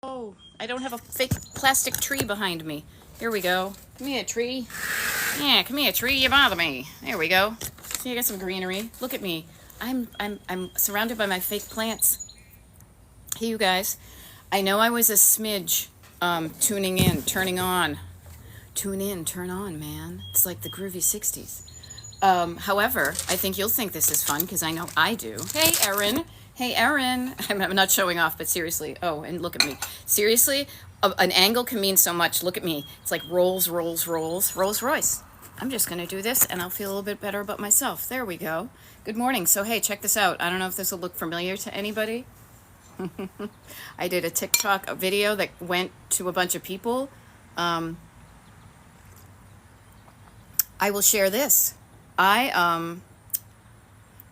Oh, I don't have a fake plastic tree behind me. Here we go. Come here, tree. Yeah, come here, tree. You bother me. There we go. See, I got some greenery. Look at me. I'm surrounded by my fake plants. Hey, you guys. I know I was a smidge tuning in, turning on. Tune in, turn on, man. It's like the groovy 60s. However, I think you'll think this is fun because I know I do. Hey, Erin. Hey, Erin. I'm not showing off, but seriously. Oh, and look at me. Seriously, an angle can mean so much. Look at me. It's like Rolls Royce. I'm just going to do this and I'll feel a little bit better about myself. There we go. Good morning. So, hey, check this out. I don't know if this will look familiar to anybody. I did a TikTok video that went to a bunch of people. I will share this.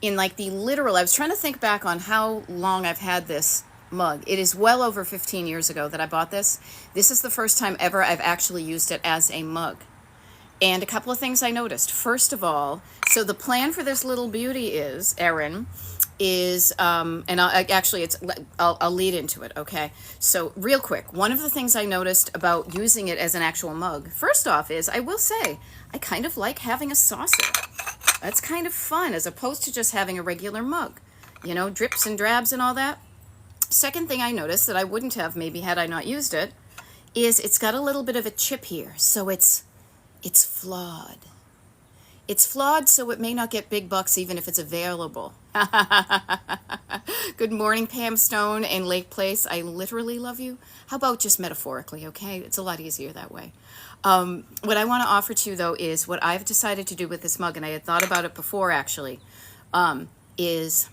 In like the literal, I was trying to think back on how long I've had this mug. It is well over 15 years ago that I bought this. This is the first time ever I've actually used it as a mug. And a couple of things I noticed. First of all, so the plan for this little beauty is, Erin, is, and I'll lead into it, okay? So real quick, one of the things I noticed about using it as an actual mug, first off is, I will say, I kind of like having a saucer. That's kind of fun as opposed to just having a regular mug. You know, drips and drabs and all that. Second thing I noticed that I wouldn't have maybe had I not used it is it's got a little bit of a chip here. So it's flawed. It's flawed, so it may not get big bucks even if it's available. Good morning, Pam Stone and Lake Place. I literally love you. How about just metaphorically, okay? It's a lot easier that way. What I want to offer to you, though, is what I've decided to do with this mug, and I had thought about it before, actually, is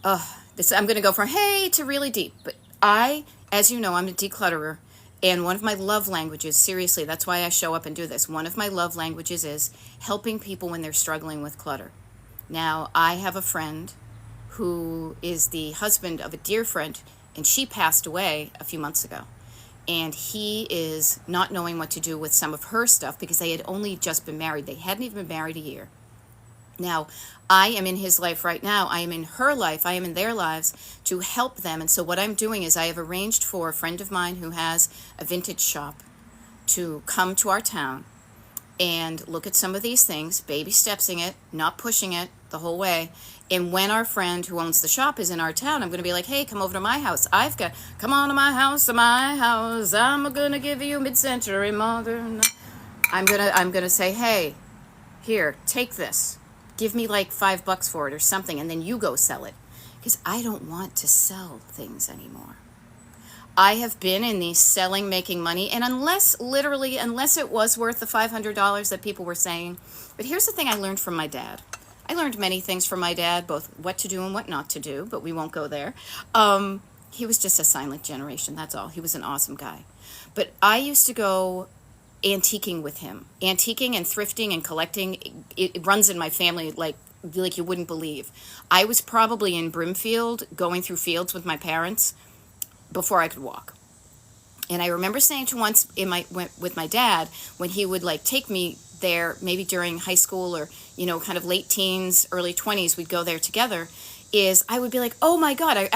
I'm going to go from hey to really deep. But as you know, I'm a declutterer. And one of my love languages, seriously, that's why I show up and do this. One of my love languages is helping people when they're struggling with clutter. Now, I have a friend who is the husband of a dear friend, and she passed away a few months ago. And he is not knowing what to do with some of her stuff because they had only just been married. They hadn't even been married a year. Now, I am in his life right now. I am in her life. I am in their lives to help them. And so what I'm doing is I have arranged for a friend of mine who has a vintage shop to come to our town and look at some of these things, baby stepsing it, not pushing it the whole way. And when our friend who owns the shop is in our town, I'm going to be like, hey, come over to my house. Come on to my house, I'm going to give you mid-century modern. I'm going to say, hey, here, take this. Give me like $5 for it or something, and then you go sell it. Because I don't want to sell things anymore. I have been in the selling, making money, and unless it was worth the $500 that people were saying. But here's the thing I learned from my dad. I learned many things from my dad, both what to do and what not to do, but we won't go there. He was just a silent generation, that's all. He was an awesome guy. But I used to go antiquing with him. Antiquing and thrifting and collecting, it runs in my family like you wouldn't believe. I was probably in Brimfield going through fields with my parents before I could walk. And I remember saying to once with my dad, when he would like take me there, maybe during high school or, you know, kind of late teens, early 20s, we'd go there together, is I would be like, oh my God, I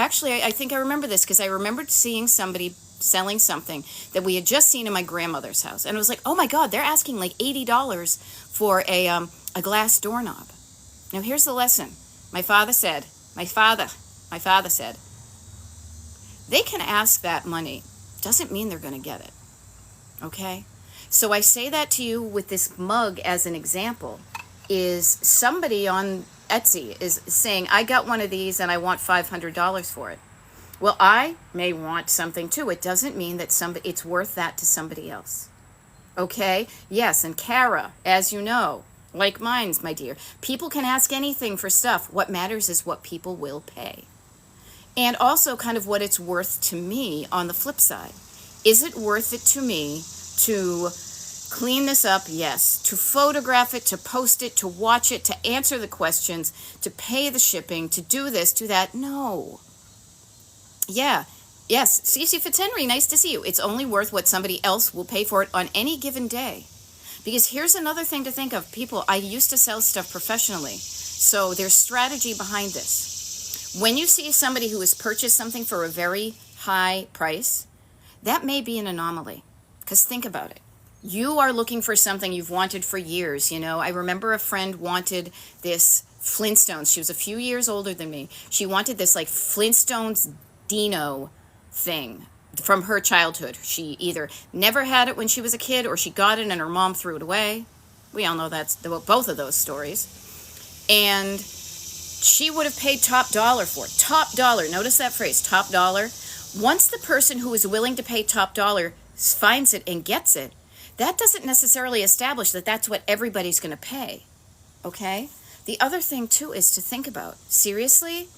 think I remember this because I remembered seeing somebody selling something that we had just seen in my grandmother's house. And it was like, oh my God, they're asking like $80 for a glass doorknob. Now here's the lesson. My father said, they can ask that money. Doesn't mean they're going to get it. Okay? So I say that to you with this mug as an example, is somebody on Etsy is saying, I got one of these and I want $500 for it. Well, I may want something too. It doesn't mean that it's worth that to somebody else. Okay? Yes, and Kara, as you know, like mine's, my dear, people can ask anything for stuff. What matters is what people will pay. And also kind of what it's worth to me on the flip side. Is it worth it to me to clean this up? Yes. To photograph it, to post it, to watch it, to answer the questions, to pay the shipping, to do this, do that? No. Yeah. Yes. Cece Fitzhenry, nice to see you. It's only worth what somebody else will pay for it on any given day. Because here's another thing to think of. People, I used to sell stuff professionally. So there's strategy behind this. When you see somebody who has purchased something for a very high price, that may be an anomaly. Because think about it. You are looking for something you've wanted for years. You know, I remember a friend wanted this Flintstones. She was a few years older than me. She wanted this like Flintstones Dino thing from her childhood. She either never had it when she was a kid or she got it and her mom threw it away. We all know that's both of those stories. And she would have paid top dollar for it. Top dollar. Notice that phrase, top dollar. Once the person who is willing to pay top dollar finds it and gets it, that doesn't necessarily establish that that's what everybody's going to pay. Okay? The other thing, too, is to think about, seriously,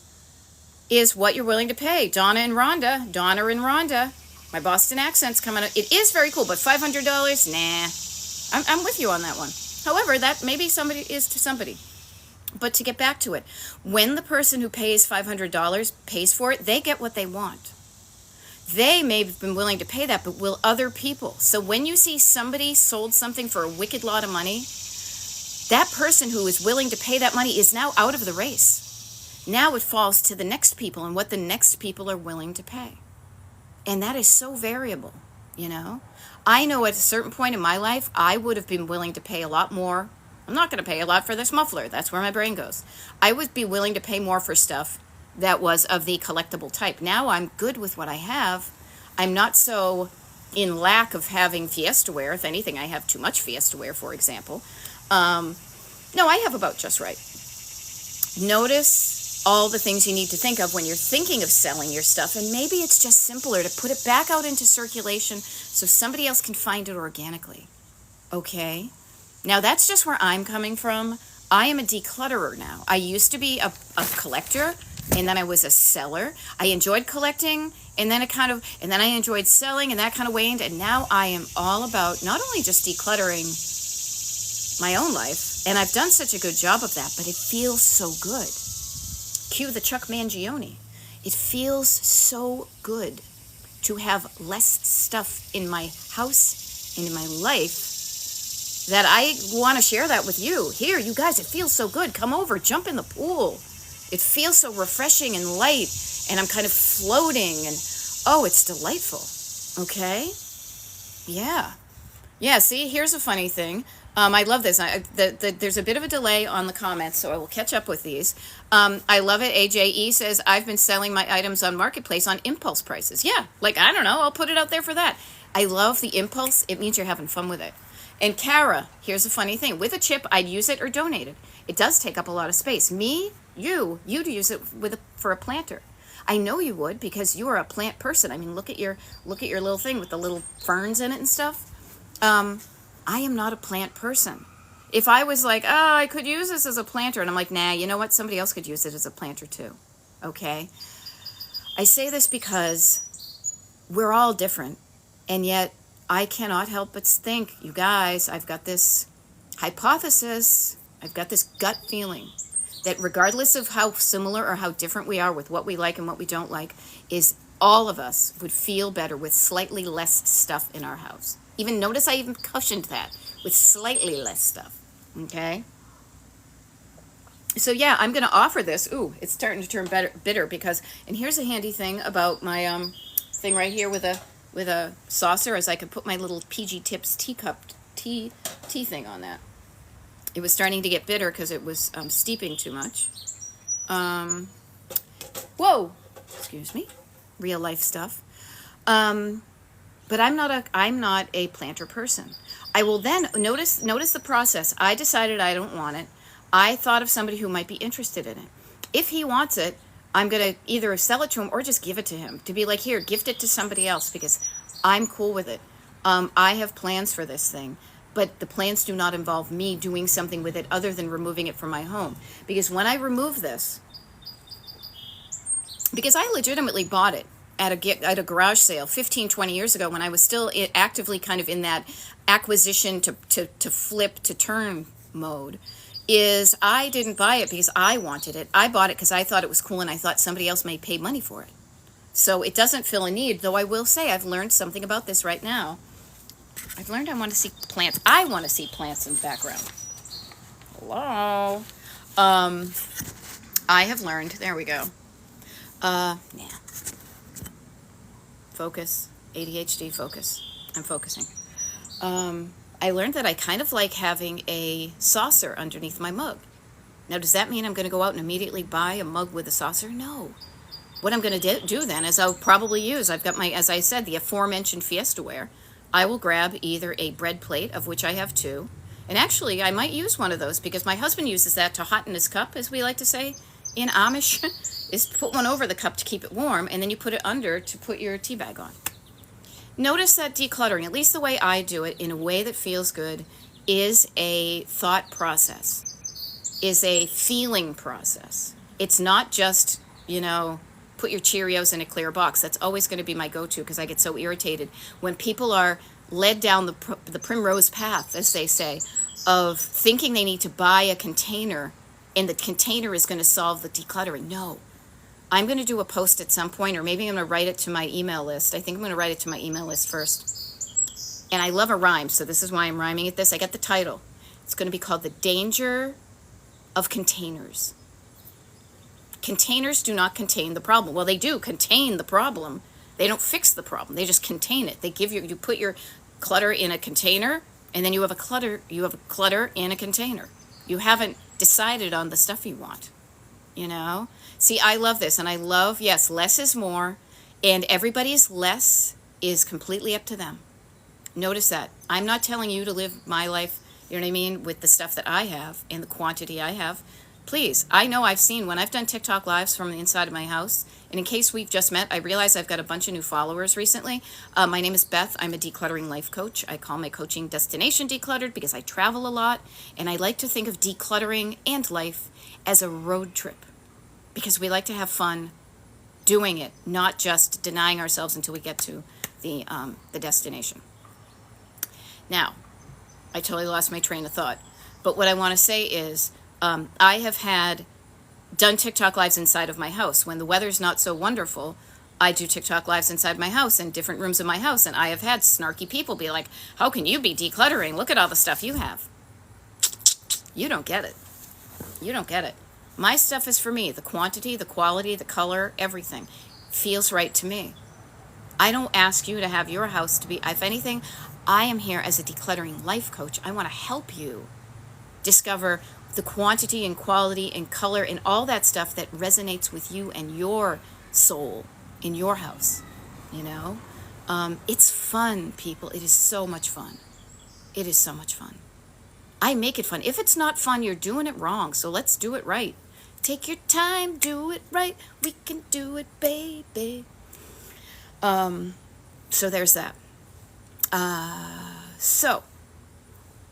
is what you're willing to pay. Donna and Rhonda. My Boston accent's coming up. It is very cool, but $500? Nah. I'm with you on that one. However, that maybe somebody is to somebody. But to get back to it, when the person who pays $500 pays for it, they get what they want. They may have been willing to pay that, but will other people? So when you see somebody sold something for a wicked lot of money, that person who is willing to pay that money is now out of the race. Now it falls to the next people and what the next people are willing to pay. And that is so variable, you know? I know at a certain point in my life, I would have been willing to pay a lot more. I'm not going to pay a lot for this muffler. That's where my brain goes. I would be willing to pay more for stuff that was of the collectible type. Now I'm good with what I have. I'm not so in lack of having Fiesta ware. If anything, I have too much Fiesta ware, for example. No, I have about just right. Notice all the things you need to think of when you're thinking of selling your stuff, and maybe it's just simpler to put it back out into circulation so somebody else can find it organically. Okay? Now, that's just where I'm coming from. I am a declutterer now. I used to be a collector, and then I was a seller. I enjoyed collecting, and then I enjoyed selling, and that kind of waned, and now I am all about not only just decluttering my own life, and I've done such a good job of that, but it feels so good. Cue the Chuck Mangione. It feels so good to have less stuff in my house and in my life that I want to share that with you. Here, you guys, it feels so good. Come over, jump in the pool. It feels so refreshing and light, and I'm kind of floating, and oh, it's delightful. Okay? Yeah. Yeah, see, here's a funny thing. I love this. There's a bit of a delay on the comments, so I will catch up with these. I love it. AJE says, I've been selling my items on Marketplace on impulse prices. Yeah, like, I don't know, I'll put it out there for that. I love the impulse. It means you're having fun with it. And Kara, here's a funny thing. With a chip, I'd use it or donate it. It does take up a lot of space. Me, you'd use it for a planter. I know you would because you are a plant person. I mean, look at your little thing with the little ferns in it and stuff. I am not a plant person. If I was like, oh, I could use this as a planter, and I'm like, nah, you know what? Somebody else could use it as a planter too. Okay? I say this because we're all different, and yet I cannot help but think, you guys, I've got this hypothesis, I've got this gut feeling that regardless of how similar or how different we are with what we like and what we don't like, is all of us would feel better with slightly less stuff in our house. Even notice I even cushioned that with slightly less stuff. Okay? So yeah, I'm going to offer this. Ooh, it's starting to turn bitter because, and here's a handy thing about my thing right here with a saucer, is I could put my little PG Tips teacup tea thing on that. It was starting to get bitter because it was steeping too much. Whoa, excuse me, real life stuff. But I'm not a planter person. I will then notice the process. I decided I don't want it. I thought of somebody who might be interested in it. If he wants it, I'm going to either sell it to him or just give it to him. To be like, here, gift it to somebody else because I'm cool with it. I have plans for this thing, but the plans do not involve me doing something with it other than removing it from my home. Because when I remove this, because I legitimately bought it at a garage sale 15, 20 years ago when I was still actively kind of in that acquisition to flip to turn mode, is I didn't buy it because I wanted it. I bought it because I thought it was cool and I thought somebody else may pay money for it. So it doesn't fill a need, though I will say I've learned something about this right now. I've learned I want to see plants. I want to see plants in the background. Hello? I have learned, there we go. Yeah. Focus. ADHD, focus. I'm focusing. I learned that I kind of like having a saucer underneath my mug. Now, does that mean I'm going to go out and immediately buy a mug with a saucer? No. What I'm going to do then is I'll probably use, I've got my, as I said, the aforementioned Fiesta ware. I will grab either a bread plate, of which I have two, and actually I might use one of those because my husband uses that to hotten his cup, as we like to say in Amish, is put one over the cup to keep it warm, and then you put it under to put your tea bag on. Notice that decluttering, at least the way I do it, in a way that feels good, is a thought process, is a feeling process. It's not just, put your Cheerios in a clear box. That's always going to be my go-to because I get so irritated when people are led down the primrose path, as they say, of thinking they need to buy a container and the container is going to solve the decluttering. No. I'm going to do a post at some point, or maybe I'm going to write it to my email list. I think I'm going to write it to my email list first. And I love a rhyme, so this is why I'm rhyming at this. I got the title. It's going to be called The Danger of Containers. Containers do not contain the problem. Well, they do contain the problem. They don't fix the problem. They just contain it. They give you put your clutter in a container, and then you have a clutter in a container. You haven't decided on the stuff you want. See, I love this, and I love, yes, less is more, and everybody's less is completely up to them. Notice that. I'm not telling you to live my life, you know what I mean, with the stuff that I have and the quantity I have. Please, I know I've seen when I've done TikTok lives from the inside of my house, and in case we've just met, I realize I've got a bunch of new followers recently. My name is Beth. I'm a decluttering life coach. I call my coaching Destination Decluttered because I travel a lot, and I like to think of decluttering and life as a road trip because we like to have fun doing it, not just denying ourselves until we get to the destination. Now, I totally lost my train of thought, but what I want to say is I have done TikTok lives inside of my house. When the weather's not so wonderful, I do TikTok lives inside my house in different rooms of my house, and I have had snarky people be like, how can you be decluttering? Look at all the stuff you have. You don't get it. You don't get it. My stuff is for me. The quantity, the quality, the color, everything feels right to me. I don't ask you to have your house to be, if anything, I am here as a decluttering life coach. I want to help you discover the quantity and quality and color and all that stuff that resonates with you and your soul in your house. It's fun, people. It is so much fun. It is so much fun. I make it fun. If it's not fun, you're doing it wrong. So let's do it right. Take your time, do it right. We can do it, baby. So there's that. So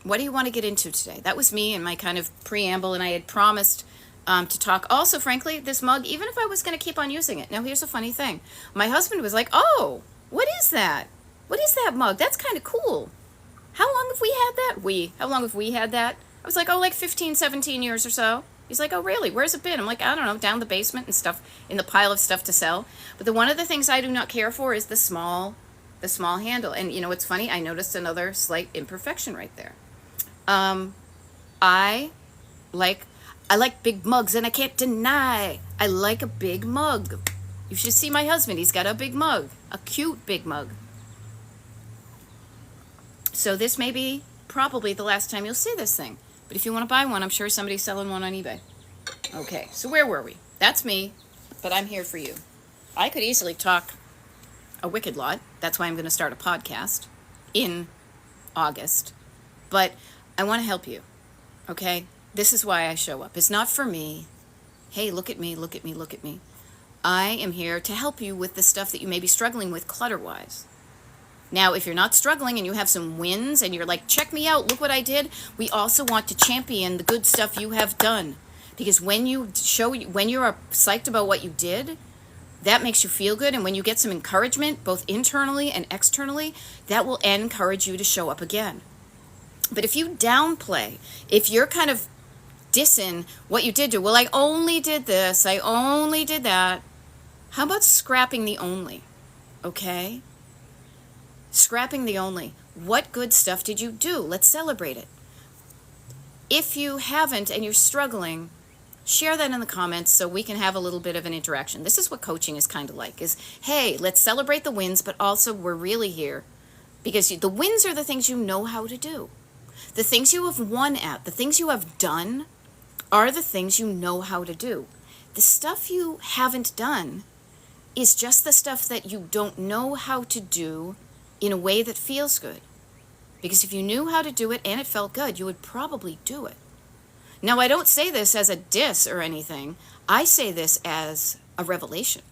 what do you want to get into today? That was me and my kind of preamble, and I had promised to talk. Also, frankly, this mug, even if I was going to keep on using it. Now, here's a funny thing. My husband was like, oh, what is that? What is that mug? That's kind of cool. How long have we had that? How long have we had that? I was like, like 15, 17 years or so. He's like, oh, really? Where's it been? I'm like, I don't know, down the basement and stuff, in the pile of stuff to sell. But one of the things I do not care for is the small handle. And it's funny, I noticed another slight imperfection right there. I like big mugs, and I can't deny I like a big mug. You should see my husband. He's got a big mug, a cute big mug. So this may be probably the last time you'll see this thing. But if you want to buy one, I'm sure somebody's selling one on eBay. Okay, so where were we? That's me, but I'm here for you. I could easily talk a wicked lot. That's why I'm going to start a podcast in August. But I want to help you, okay? This is why I show up. It's not for me. Hey, look at me, look at me, look at me. I am here to help you with the stuff that you may be struggling with clutter-wise. Now, if you're not struggling and you have some wins and you're like, check me out, look what I did, we also want to champion the good stuff you have done. Because when you're psyched about what you did, that makes you feel good. And when you get some encouragement, both internally and externally, that will encourage you to show up again. But if you downplay, if you're kind of dissing what you did do, well, I only did this, I only did that. How about scrapping the only? Okay? Scrapping the only. What good stuff did you do? Let's celebrate it. If you haven't and you're struggling, share that in the comments so we can have a little bit of an interaction. This is what coaching is kind of like, is, hey, let's celebrate the wins, but also we're really here because the wins are the things you know how to do. The things you have won at, the things you have done are the things you know how to do. The stuff you haven't done is just the stuff that you don't know how to do in a way that feels good. Because if you knew how to do it and it felt good, you would probably do it. Now, I don't say this as a diss or anything. I say this as a revelation.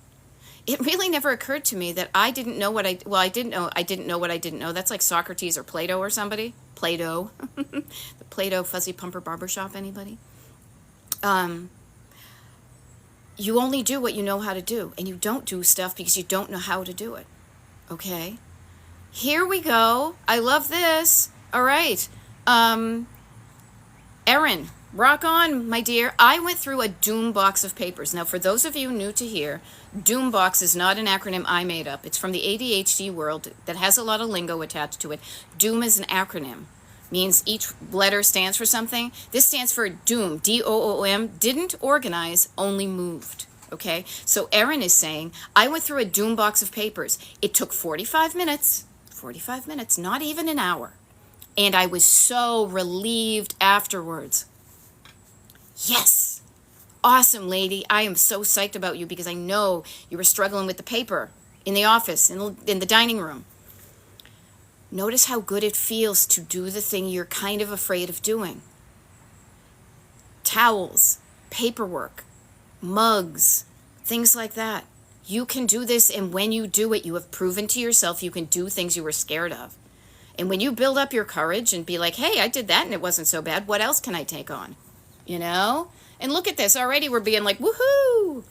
It really never occurred to me that I didn't know what I didn't know what I didn't know. That's like Socrates or Plato or somebody. Plato. The Plato Fuzzy Pumper Barbershop, anybody? You only do what you know how to do, and you don't do stuff because you don't know how to do it. Okay? Here we go. I love this. All right. Erin, rock on, my dear. I went through a Doom box of papers. Now, for those of you new to here, Doom box is not an acronym I made up. It's from the ADHD world that has a lot of lingo attached to it. Doom is an acronym. Means each letter stands for something. This stands for DOOM, D-O-O-M, didn't organize, only moved. Okay? So Erin is saying, I went through a Doom box of papers. It took 45 minutes, not even an hour. And I was so relieved afterwards. Yes. Awesome, lady. I am so psyched about you because I know you were struggling with the paper in the office, in the dining room. Notice how good it feels to do the thing you're kind of afraid of doing. Towels, paperwork, mugs, things like that. You can do this, and when you do it, you have proven to yourself you can do things you were scared of. And when you build up your courage and be like, hey, I did that and it wasn't so bad, what else can I take on? You know? And look at this. Already we're being like, woohoo!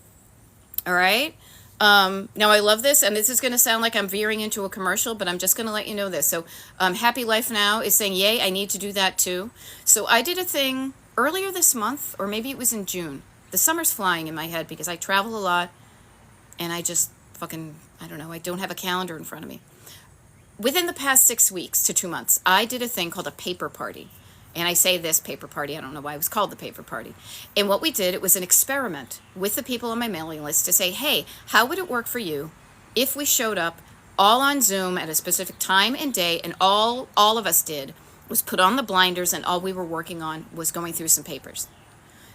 All right? Now, I love this, and this is going to sound like I'm veering into a commercial, but I'm just going to let you know this. So Happy Life Now is saying, yay, I need to do that too. So I did a thing earlier this month, or maybe it was in June. The summer's flying in my head because I travel a lot, and I just I don't know, I don't have a calendar in front of me. Within the past 6 weeks to 2 months, I did a thing called a paper party. And I say this paper party, I don't know why it was called the paper party. And what we did, it was an experiment with the people on my mailing list to say, hey, how would it work for you if we showed up all on Zoom at a specific time and day, and all of us did was put on the blinders, and all we were working on was going through some papers.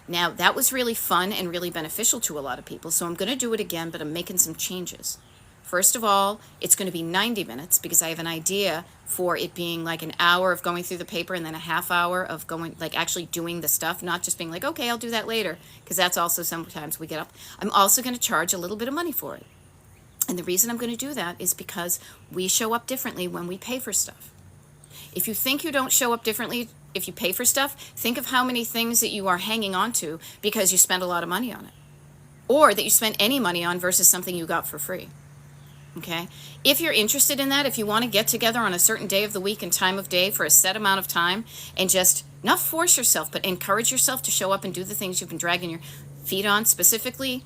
Now, that was really fun and really beneficial to a lot of people, so I'm going to do it again, but I'm making some changes. First of all, it's going to be 90 minutes because I have an idea for it being like an hour of going through the paper and then a half hour of going, like actually doing the stuff, not just being like, okay, I'll do that later, because that's also sometimes we get up. I'm also going to charge a little bit of money for it. And the reason I'm going to do that is because we show up differently when we pay for stuff. If you think you don't show up differently if you pay for stuff, think of how many things that you are hanging on to because you spend a lot of money on it, or that you spent any money on versus something you got for free. Okay? If you're interested in that, if you want to get together on a certain day of the week and time of day for a set amount of time and just not force yourself, but encourage yourself to show up and do the things you've been dragging your feet on, specifically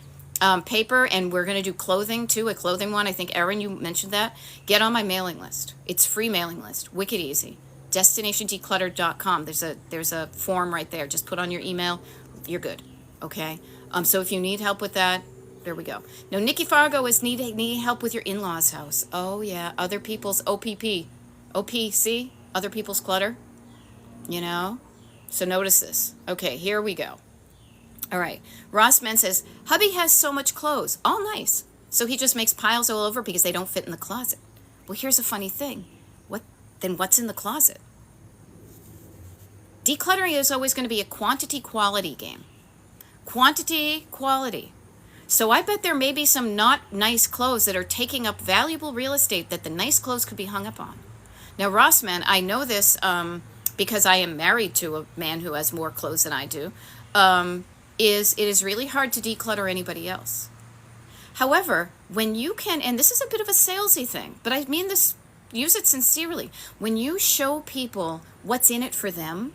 paper, and we're going to do clothing too, a clothing one. I think, Erin, you mentioned that. Get on my mailing list. It's free mailing list. Wicked easy. DestinationDecluttered.com. There's a form right there. Just put on your email. You're good. Okay? So if you need help with that, there we go. Now, Nikki Fargo is needing help with your in-laws' house. Oh, yeah. Other people's OPP. OPC? Other people's clutter. You know? So notice this. Okay, here we go. All right. Ross Men says, hubby has so much clothes. All nice. So he just makes piles all over because they don't fit in the closet. Well, here's a funny thing. Then what's in the closet? Decluttering is always going to be a quantity-quality game. Quantity, quality. So I bet there may be some not nice clothes that are taking up valuable real estate that the nice clothes could be hung up on. Now, Rossman, I know this because I am married to a man who has more clothes than I do, it is really hard to declutter anybody else. However, when you can, and this is a bit of a salesy thing, but I mean this, use it sincerely. When you show people what's in it for them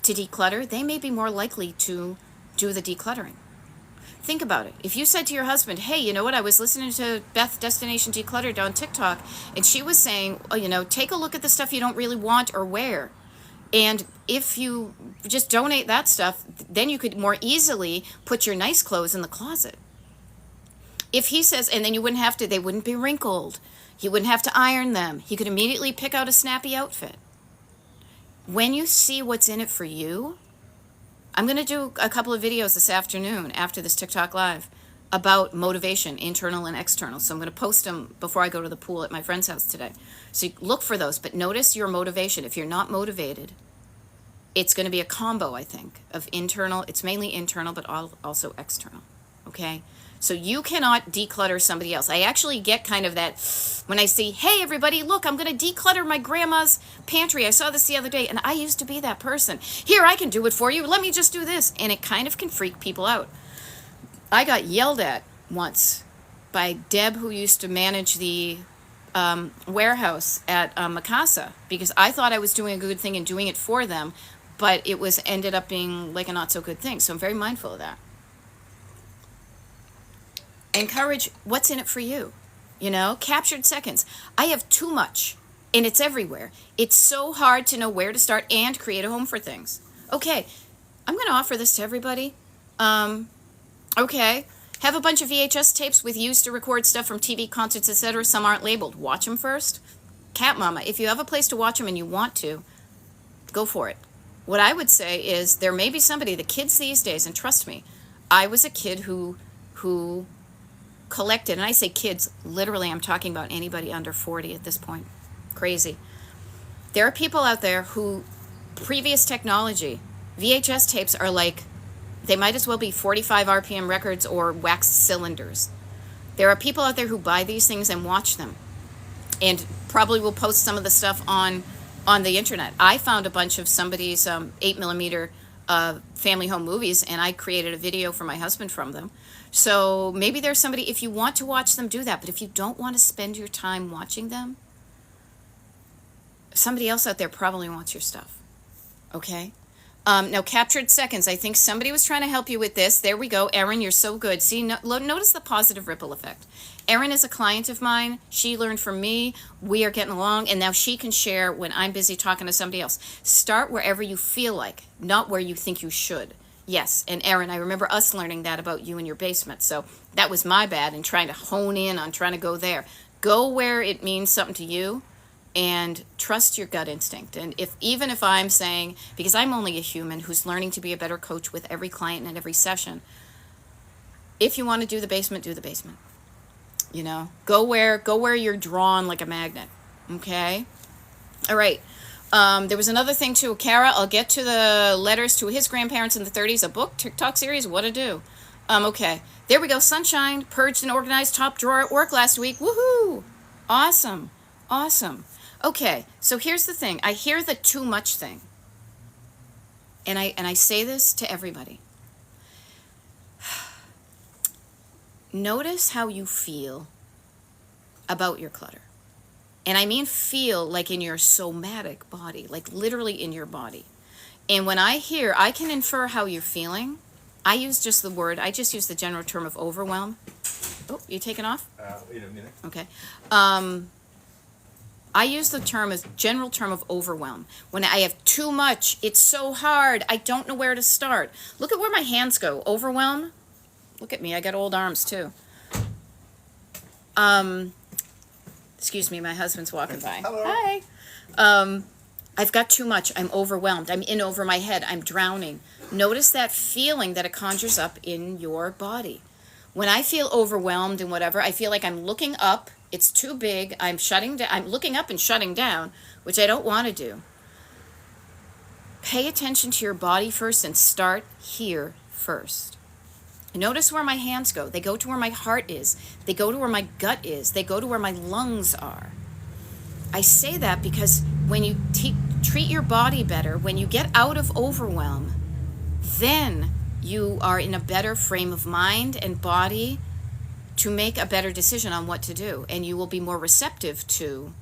to declutter, they may be more likely to do the decluttering. Think about it. If you said to your husband, hey, you know what, I was listening to Beth Destination Decluttered on TikTok, and she was saying, oh, you know, take a look at the stuff you don't really want or wear. And if you just donate that stuff, then you could more easily put your nice clothes in the closet. If he says, and then you wouldn't have to, they wouldn't be wrinkled. He wouldn't have to iron them. He could immediately pick out a snappy outfit. When you see what's in it for you, I'm going to do a couple of videos this afternoon after this TikTok Live about motivation, internal and external. So I'm going to post them before I go to the pool at my friend's house today. So you look for those, but notice your motivation. If you're not motivated, it's going to be a combo, I think, of internal. It's mainly internal, but also external. Okay? So you cannot declutter somebody else. I actually get kind of that when I see, hey, everybody, look, I'm going to declutter my grandma's pantry. I saw this the other day, and I used to be that person. Here, I can do it for you. Let me just do this. And it kind of can freak people out. I got yelled at once by Deb, who used to manage the warehouse at Mikasa, because I thought I was doing a good thing and doing it for them, but it was ended up being like a not so good thing. So I'm very mindful of that. Encourage what's in it for you. You know, captured seconds. I have too much, and it's everywhere. It's so hard to know where to start and create a home for things. Okay, I'm going to offer this to everybody. Okay, have a bunch of VHS tapes with used to record stuff from TV, concerts, etc. Some aren't labeled. Watch them first. Cat Mama, if you have a place to watch them and you want to, go for it. What I would say is there may be somebody, the kids these days, and trust me, I was a kid who collected, and I say kids, literally I'm talking about anybody under 40 at this point. Crazy. There are people out there who, previous technology, VHS tapes are like, they might as well be 45 RPM records or wax cylinders. There are people out there who buy these things and watch them, and probably will post some of the stuff on the internet. I found a bunch of somebody's 8mm family home movies, and I created a video for my husband from them. So maybe there's somebody, if you want to watch them, do that. But if you don't want to spend your time watching them, somebody else out there probably wants your stuff. Okay? Now, captured seconds. I think somebody was trying to help you with this. There we go. Erin, you're so good. See, notice the positive ripple effect. Erin is a client of mine. She learned from me. We are getting along, and now she can share when I'm busy talking to somebody else. Start wherever you feel like, not where you think you should. Yes, and Erin, I remember us learning that about you in your basement. So that was my bad in trying to hone in on trying to go there. Go where it means something to you, and trust your gut instinct. And even if I'm saying, because I'm only a human who's learning to be a better coach with every client and every session, if you want to do the basement, do the basement. You know, go where you're drawn like a magnet. Okay? All right. There was another thing too. Kara, I'll get to the letters to his grandparents in the 30s, a book, TikTok series, what to do. Okay. There we go. Sunshine, purged and organized, top drawer at work last week. Woohoo! Awesome. Awesome. Okay, so here's the thing. I hear the too much thing. And I say this to everybody. Notice how you feel about your clutter. And I mean feel like in your somatic body, like literally in your body. And when I can infer how you're feeling. I just use the general term of overwhelm. Oh, you taking off? Wait a minute. Okay. I use the general term of overwhelm. When I have too much, it's so hard, I don't know where to start. Look at where my hands go. Overwhelm. Look at me, I got old arms too. Excuse me, my husband's walking by. Hello. Hi. I've got too much, I'm overwhelmed, I'm in over my head, I'm drowning. Notice that feeling that it conjures up in your body. When I feel overwhelmed and whatever, I feel like I'm looking up. It's too big. I'm looking up and shutting down, which I don't want to do. Pay attention to your body first and start here first. Notice where my hands go. They go to where my heart is. They go to where my gut is. They go to where my lungs are. I say that because when you treat your body better, when you get out of overwhelm, then you are in a better frame of mind and body to make a better decision on what to do. And you will be more receptive to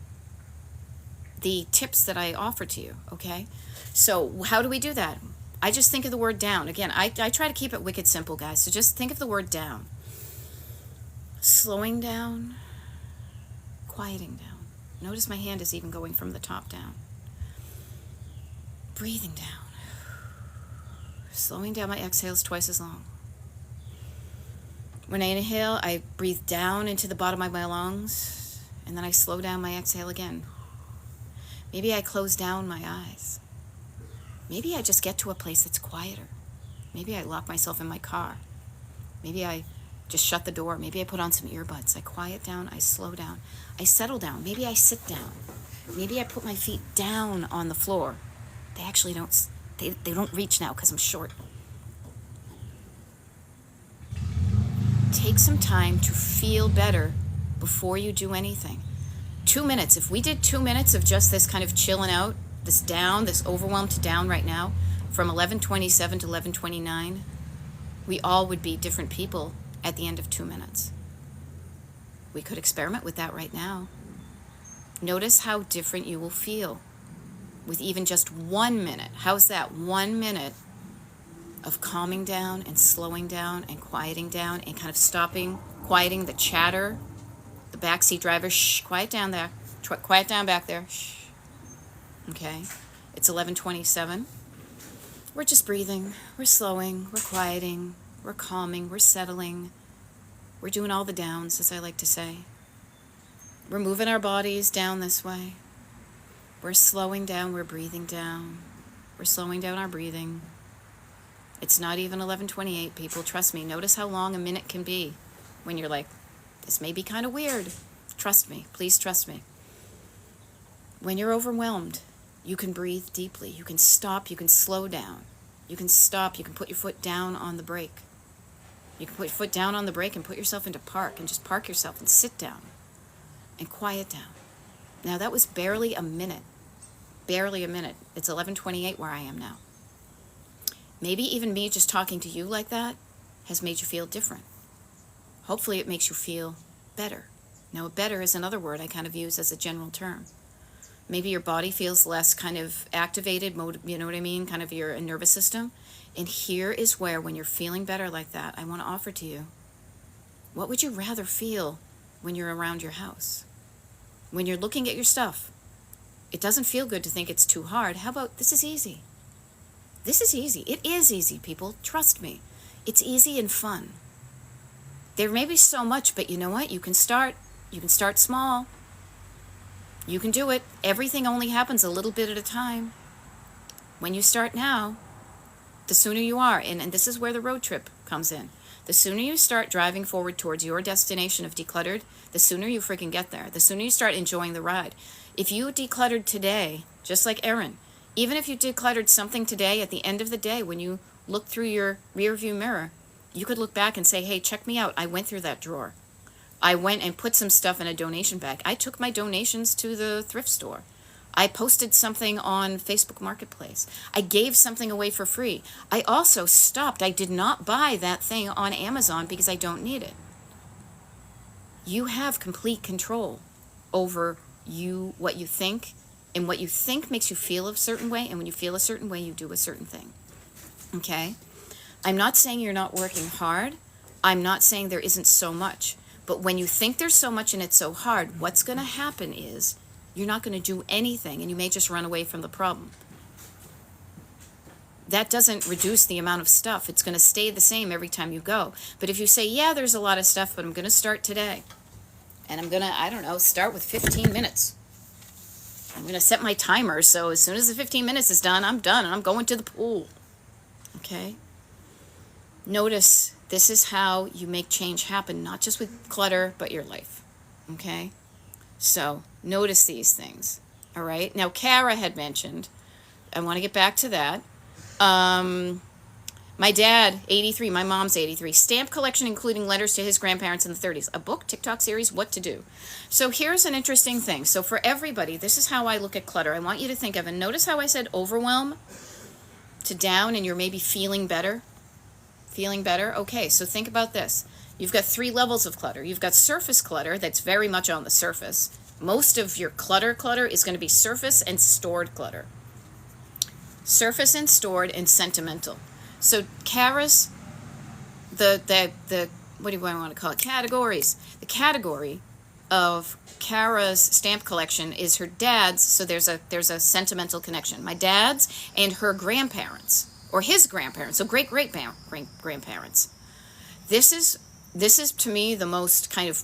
the tips that I offer to you, okay? So how do we do that? I just think of the word down. Again, I try to keep it wicked simple, guys. So just think of the word down. Slowing down, quieting down. Notice my hand is even going from the top down. Breathing down. Slowing down my exhales twice as long. When I inhale, I breathe down into the bottom of my lungs, and then I slow down my exhale again. Maybe I close down my eyes. Maybe I just get to a place that's quieter. Maybe I lock myself in my car. Maybe I just shut the door. Maybe I put on some earbuds. I quiet down. I slow down. I settle down. Maybe I sit down. Maybe I put my feet down on the floor. They actually don't, they don't reach now because I'm short. Take some time to feel better before you do anything. 2 minutes. If we did 2 minutes of just this kind of chilling out, this down, this overwhelmed to down right now, from 11:27 to 11:29, we all would be different people at the end of 2 minutes. We could experiment with that right now. Notice how different you will feel with even just 1 minute. How's that? 1 minute of calming down and slowing down and quieting down and kind of stopping, quieting the chatter. The backseat driver, shh, quiet down there. Quiet down back there. Shh. Okay, it's 11:27. We're just breathing, we're slowing, we're quieting, we're calming, we're settling. We're doing all the downs, as I like to say. We're moving our bodies down this way. We're slowing down, we're breathing down. We're slowing down our breathing. It's not even 11:28, people, trust me. Notice how long a minute can be when you're like, this may be kind of weird. Trust me, please trust me. When you're overwhelmed, you can breathe deeply. You can stop, you can slow down. You can stop, you can put your foot down on the brake. You can put your foot down on the brake and put yourself into park and just park yourself and sit down and quiet down. Now that was barely a minute. Barely a minute. It's 11:28 where I am now. Maybe even me just talking to you like that has made you feel different. Hopefully it makes you feel better. Now, better is another word I kind of use as a general term. Maybe your body feels less kind of activated, you know what I mean, kind of your nervous system. And here is where, when you're feeling better like that, I want to offer to you, what would you rather feel when you're around your house? When you're looking at your stuff, it doesn't feel good to think it's too hard. How about this is easy? This is easy. It is easy, people. Trust me. It's easy and fun. There may be so much, but you know what? You can start. You can start small. You can do it. Everything only happens a little bit at a time. When you start now, the sooner you are, and this is where the road trip comes in. The sooner you start driving forward towards your destination of decluttered, the sooner you freaking get there. The sooner you start enjoying the ride. If you decluttered today, just like Erin, even if you decluttered something today, at the end of the day, when you look through your rear view mirror, you could look back and say, hey, check me out. I went through that drawer. I went and put some stuff in a donation bag. I took my donations to the thrift store. I posted something on Facebook Marketplace. I gave something away for free. I also stopped. I did not buy that thing on Amazon because I don't need it. You have complete control over what you think, and what you think makes you feel a certain way, and when you feel a certain way, you do a certain thing. Okay? I'm not saying you're not working hard. I'm not saying there isn't so much. But when you think there's so much and it's so hard, what's going to happen is you're not going to do anything, and you may just run away from the problem. That doesn't reduce the amount of stuff. It's going to stay the same every time you go. But if you say, yeah, there's a lot of stuff, but I'm going to start today. And I'm going to, I don't know, start with 15 minutes. I'm going to set my timer, so as soon as the 15 minutes is done, I'm done, and I'm going to the pool. Okay? Notice this is how you make change happen, not just with clutter, but your life. Okay? So notice these things. All right? Now, Kara had mentioned, I want to get back to that. My dad, 83, my mom's 83, stamp collection including letters to his grandparents in the 30s, a book, TikTok series, what to do. So here's an interesting thing. So for everybody, this is how I look at clutter. I want you to think of, and notice how I said overwhelm to down, and you're maybe feeling better. Feeling better? Okay, so think about this. You've got 3 levels of clutter. You've got surface clutter that's very much on the surface. Most of your clutter is going to be surface and stored clutter. Surface and stored and sentimental. So Kara's, the what do I want to call it? Categories. The category of Kara's stamp collection is her dad's, so there's a sentimental connection. My dad's and her grandparents, or his grandparents, so grandparents. This is to me the most kind of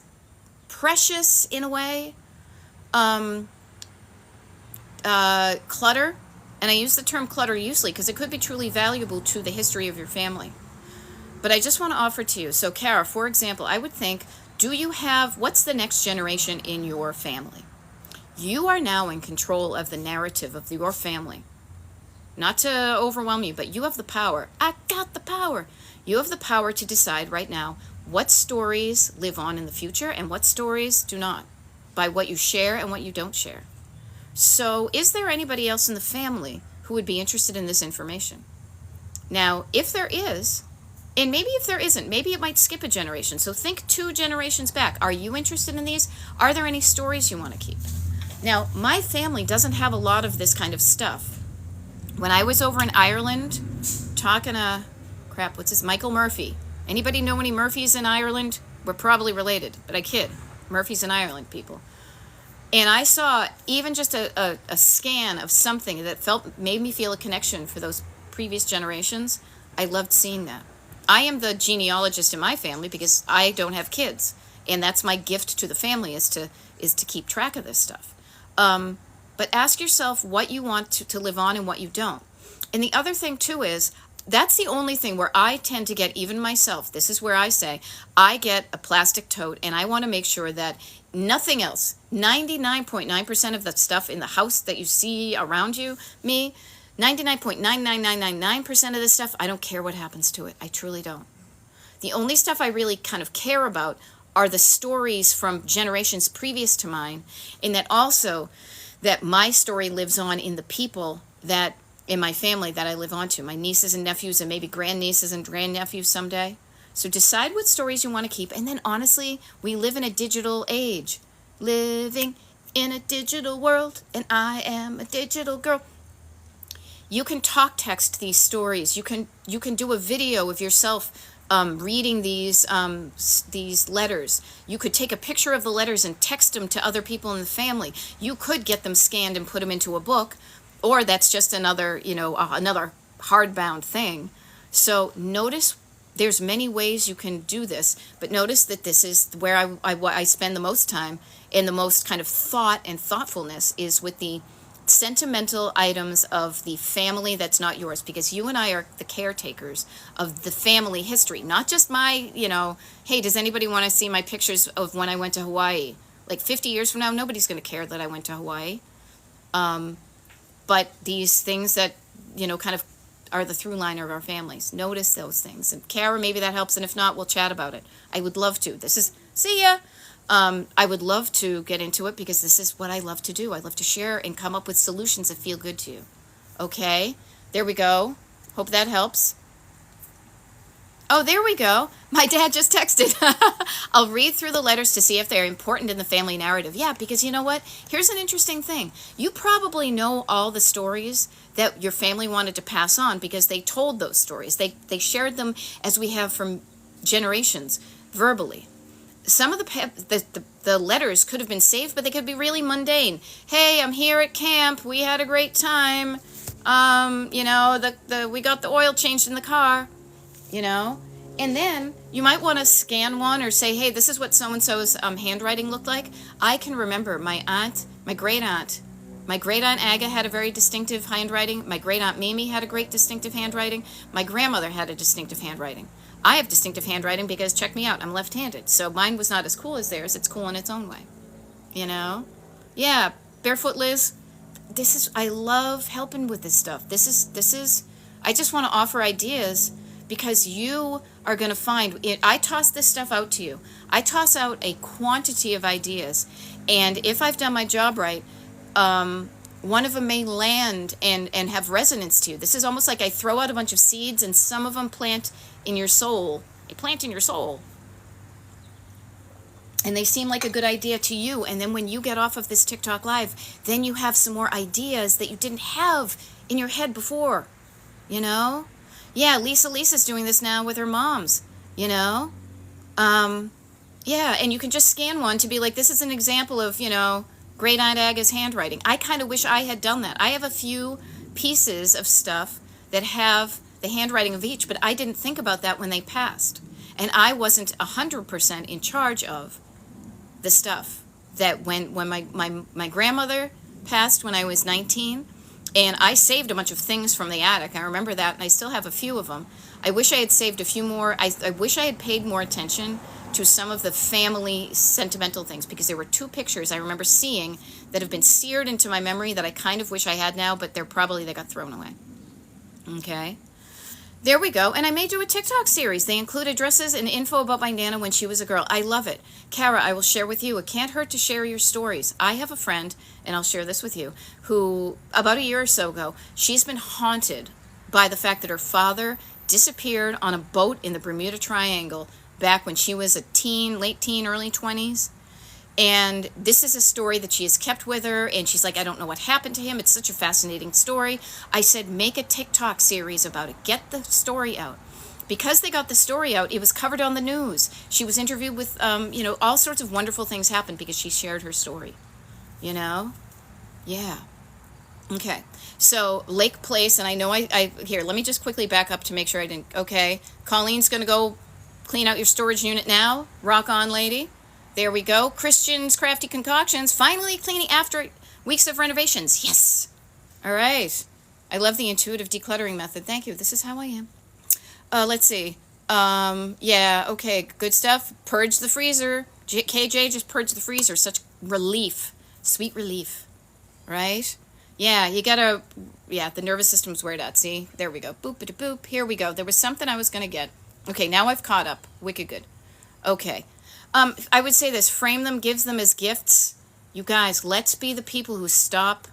precious in a way clutter, and I use the term clutter usually because it could be truly valuable to the history of your family. But I just want to offer to you. So, Kara, for example, I would think, what's the next generation in your family? You are now in control of the narrative of your family. Not to overwhelm you, but you have the power. I got the power. You have the power to decide right now what stories live on in the future and what stories do not, by what you share and what you don't share. So, is there anybody else in the family who would be interested in this information? Now, if there is, and maybe if there isn't, maybe it might skip a generation. So think 2 generations back. Are you interested in these? Are there any stories you want to keep? Now, my family doesn't have a lot of this kind of stuff. When I was over in Ireland talking to, Michael Murphy. Anybody know any Murphys in Ireland? We're probably related, but I kid. Murphys in Ireland, people. And I saw even just a scan of something that made me feel a connection for those previous generations. I loved seeing that. I am the genealogist in my family because I don't have kids, and that's my gift to the family is to keep track of this stuff. But ask yourself what you want to live on and what you don't. And the other thing too is that's the only thing where I tend to get, even myself, this is where I say I get a plastic tote and I want to make sure that nothing else, 99.9% of the stuff in the house that you see around you, 99.99999% of this stuff, I don't care what happens to it. I truly don't. The only stuff I really kind of care about are the stories from generations previous to mine, and that my story lives on in the people that in my family that I live on to, my nieces and nephews and maybe grandnieces and grandnephews someday. So decide what stories you want to keep, and then honestly, we live in a digital age. Living in a digital world, and I am a digital girl. You can text these stories. You can do a video of yourself reading these letters. You could take a picture of the letters and text them to other people in the family. You could get them scanned and put them into a book, or that's just another hardbound thing. So notice there's many ways you can do this, but notice that this is where I spend the most time and the most kind of thought and thoughtfulness is with the sentimental items of the family that's not yours, because you and I are the caretakers of the family history, not just my, hey, does anybody want to see my pictures of when I went to Hawaii? Like 50 years from now, nobody's going to care that I went to Hawaii. But these things that, kind of are the through line of our families. Notice those things. And Kara, maybe that helps, and if not, we'll chat about it. I would love to. See ya! I would love to get into it because this is what I love to do. I love to share and come up with solutions that feel good to you. Okay, there we go. Hope that helps. Oh, there we go. My dad just texted. I'll read through the letters to see if they're important in the family narrative. Yeah, because you know what? Here's an interesting thing. You probably know all the stories that your family wanted to pass on because they told those stories. They shared them as we have from generations verbally. Some of the letters could have been saved, but they could be really mundane. Hey, I'm here at camp. We had a great time. We got the oil changed in the car. And then you might want to scan one or say, hey, this is what so-and-so's handwriting looked like. I can remember my great aunt Aga had a very distinctive handwriting. My great aunt Mimi had a great distinctive handwriting. My grandmother had a distinctive handwriting. I have distinctive handwriting because, check me out, I'm left-handed. So mine was not as cool as theirs. It's cool in its own way. Yeah, Barefoot Liz, I love helping with this stuff. I just want to offer ideas because you are going to find it. I toss this stuff out to you. I toss out a quantity of ideas, and if I've done my job right, one of them may land and have resonance to you. This is almost like I throw out a bunch of seeds, and some of them plant in your soul. They plant in your soul, and they seem like a good idea to you. And then when you get off of this TikTok live, then you have some more ideas that you didn't have in your head before. Yeah, Lisa's doing this now with her moms. Yeah, and you can just scan one to be like, this is an example of, Great Aunt Aga's handwriting. I kind of wish I had done that. I have a few pieces of stuff that have the handwriting of each, but I didn't think about that when they passed. And I wasn't 100% in charge of the stuff that when my grandmother passed when I was 19, and I saved a bunch of things from the attic. I remember that, and I still have a few of them. I wish I had saved a few more. I wish I had paid more attention to some of the family sentimental things, because there were two pictures I remember seeing that have been seared into my memory that I kind of wish I had now, but they got thrown away. Okay. There we go. And I may do a TikTok series. They include addresses and info about my Nana when she was a girl. I love it. Kara, I will share with you. It can't hurt to share your stories. I have a friend, and I'll share this with you, who about a year or so ago, she's been haunted by the fact that her father disappeared on a boat in the Bermuda Triangle back when she was a teen, late teen, early 20s. And this is a story that she has kept with her, and she's like, I don't know what happened to him. It's such a fascinating story. I said, make a TikTok series about it. Get the story out. Because they got the story out, it was covered on the news. She was interviewed with, all sorts of wonderful things happened because she shared her story. Yeah. Okay. So Lake Place, and I know here, let me just quickly back up to make sure I didn't, okay. Colleen's going to go clean out your storage unit now. Rock on, lady. There we go. Christian's Crafty Concoctions, finally cleaning after weeks of renovations. Yes. All right. I love the intuitive decluttering method. Thank you. This is how I am. Let's see. Yeah, okay, good stuff. Purge the freezer. KJ just purged the freezer. Such relief. Sweet relief. Right? Yeah, the nervous system's weird out. See? There we go. Boop-a-da-boop. Here we go. There was something I was going to get. Okay, now I've caught up. Wicked good. Okay. I would say this, frame them, gives them as gifts. You guys, let's be the people who stop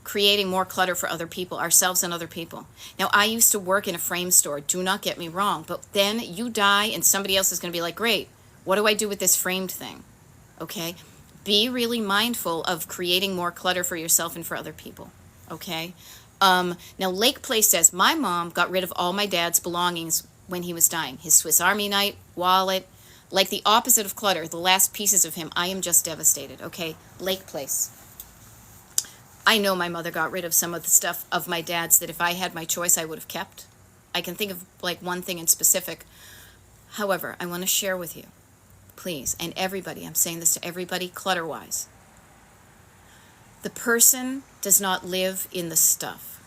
creating more clutter for other people, ourselves and other people. Now, I used to work in a frame store, do not get me wrong, but then you die and somebody else is going to be like, great, what do I do with this framed thing? Okay? Be really mindful of creating more clutter for yourself and for other people. Okay? Now, Lake Place says, my mom got rid of all my dad's belongings when he was dying. His Swiss Army knife, wallet, like the opposite of clutter, the last pieces of him. I am just devastated. Okay, Lake Place. I know my mother got rid of some of the stuff of my dad's that if I had my choice, I would have kept. I can think of like one thing in specific. However, I want to share with you, please, and everybody, I'm saying this to everybody clutter-wise. The person does not live in the stuff.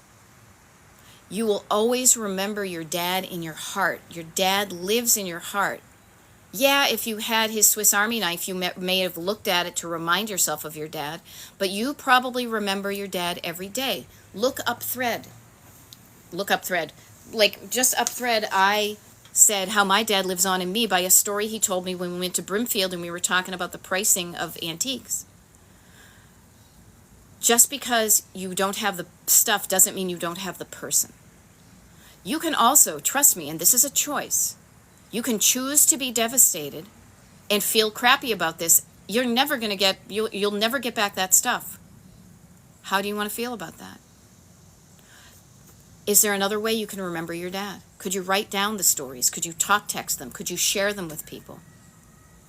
You will always remember your dad in your heart. Your dad lives in your heart. Yeah, if you had his Swiss Army knife, you may have looked at it to remind yourself of your dad, but you probably remember your dad every day. Look up thread. Like, just up thread, I said how my dad lives on in me by a story he told me when we went to Brimfield and we were talking about the pricing of antiques. Just because you don't have the stuff doesn't mean you don't have the person. You can also, trust me, and this is a choice, you can choose to be devastated and feel crappy about this. You'll never get back that stuff. How do you want to feel about that? Is there another way you can remember your dad? Could you write down the stories? Could you text them? Could you share them with people?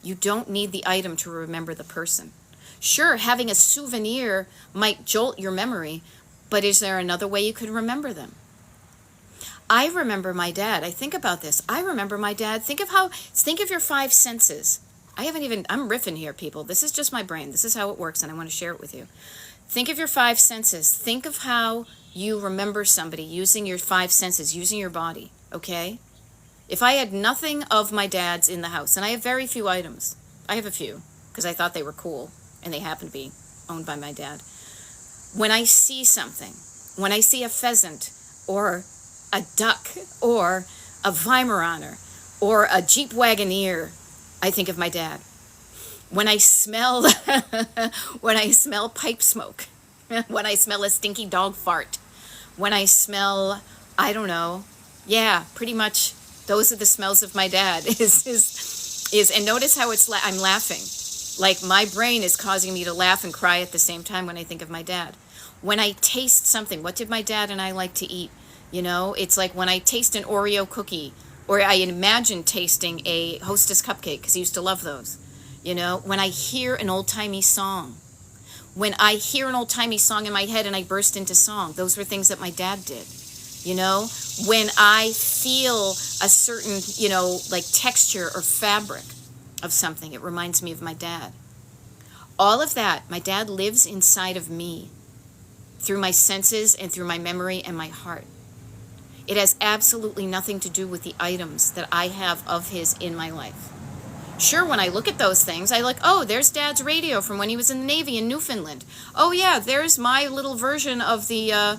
You don't need the item to remember the person. Sure, having a souvenir might jolt your memory, but is there another way you could remember them? I remember my dad. I think about this. I remember my dad. Think of your five senses. I'm riffing here, people. This is just my brain. This is how it works, and I want to share it with you. Think of your five senses. Think of how you remember somebody using your five senses, using your body, okay? If I had nothing of my dad's in the house, and I have very few items. I have a few, because I thought they were cool, and they happen to be owned by my dad. When I see something, when I see a pheasant, or a duck, or a Weimaraner, or a Jeep Wagoneer, I think of my dad. When I smell pipe smoke, when I smell a stinky dog fart, when I smell, I don't know, yeah, pretty much those are the smells of my dad. And notice how I'm laughing. Like my brain is causing me to laugh and cry at the same time when I think of my dad. When I taste something, what did my dad and I like to eat? It's like when I taste an Oreo cookie Or I imagine tasting a Hostess cupcake because I used to love those. You know, when I hear an old-timey song, when I hear an old-timey song in my head and I burst into song, those were things that my dad did. You know, when I feel a certain, you know, like texture or fabric of something, it reminds me of my dad. All of that, my dad lives inside of me through my senses and through my memory and my heart. It has absolutely nothing to do with the items that I have of his in my life. Sure, when I look at those things, I like, oh, there's Dad's radio from when he was in the Navy in Newfoundland. Oh, yeah, there's my little version of the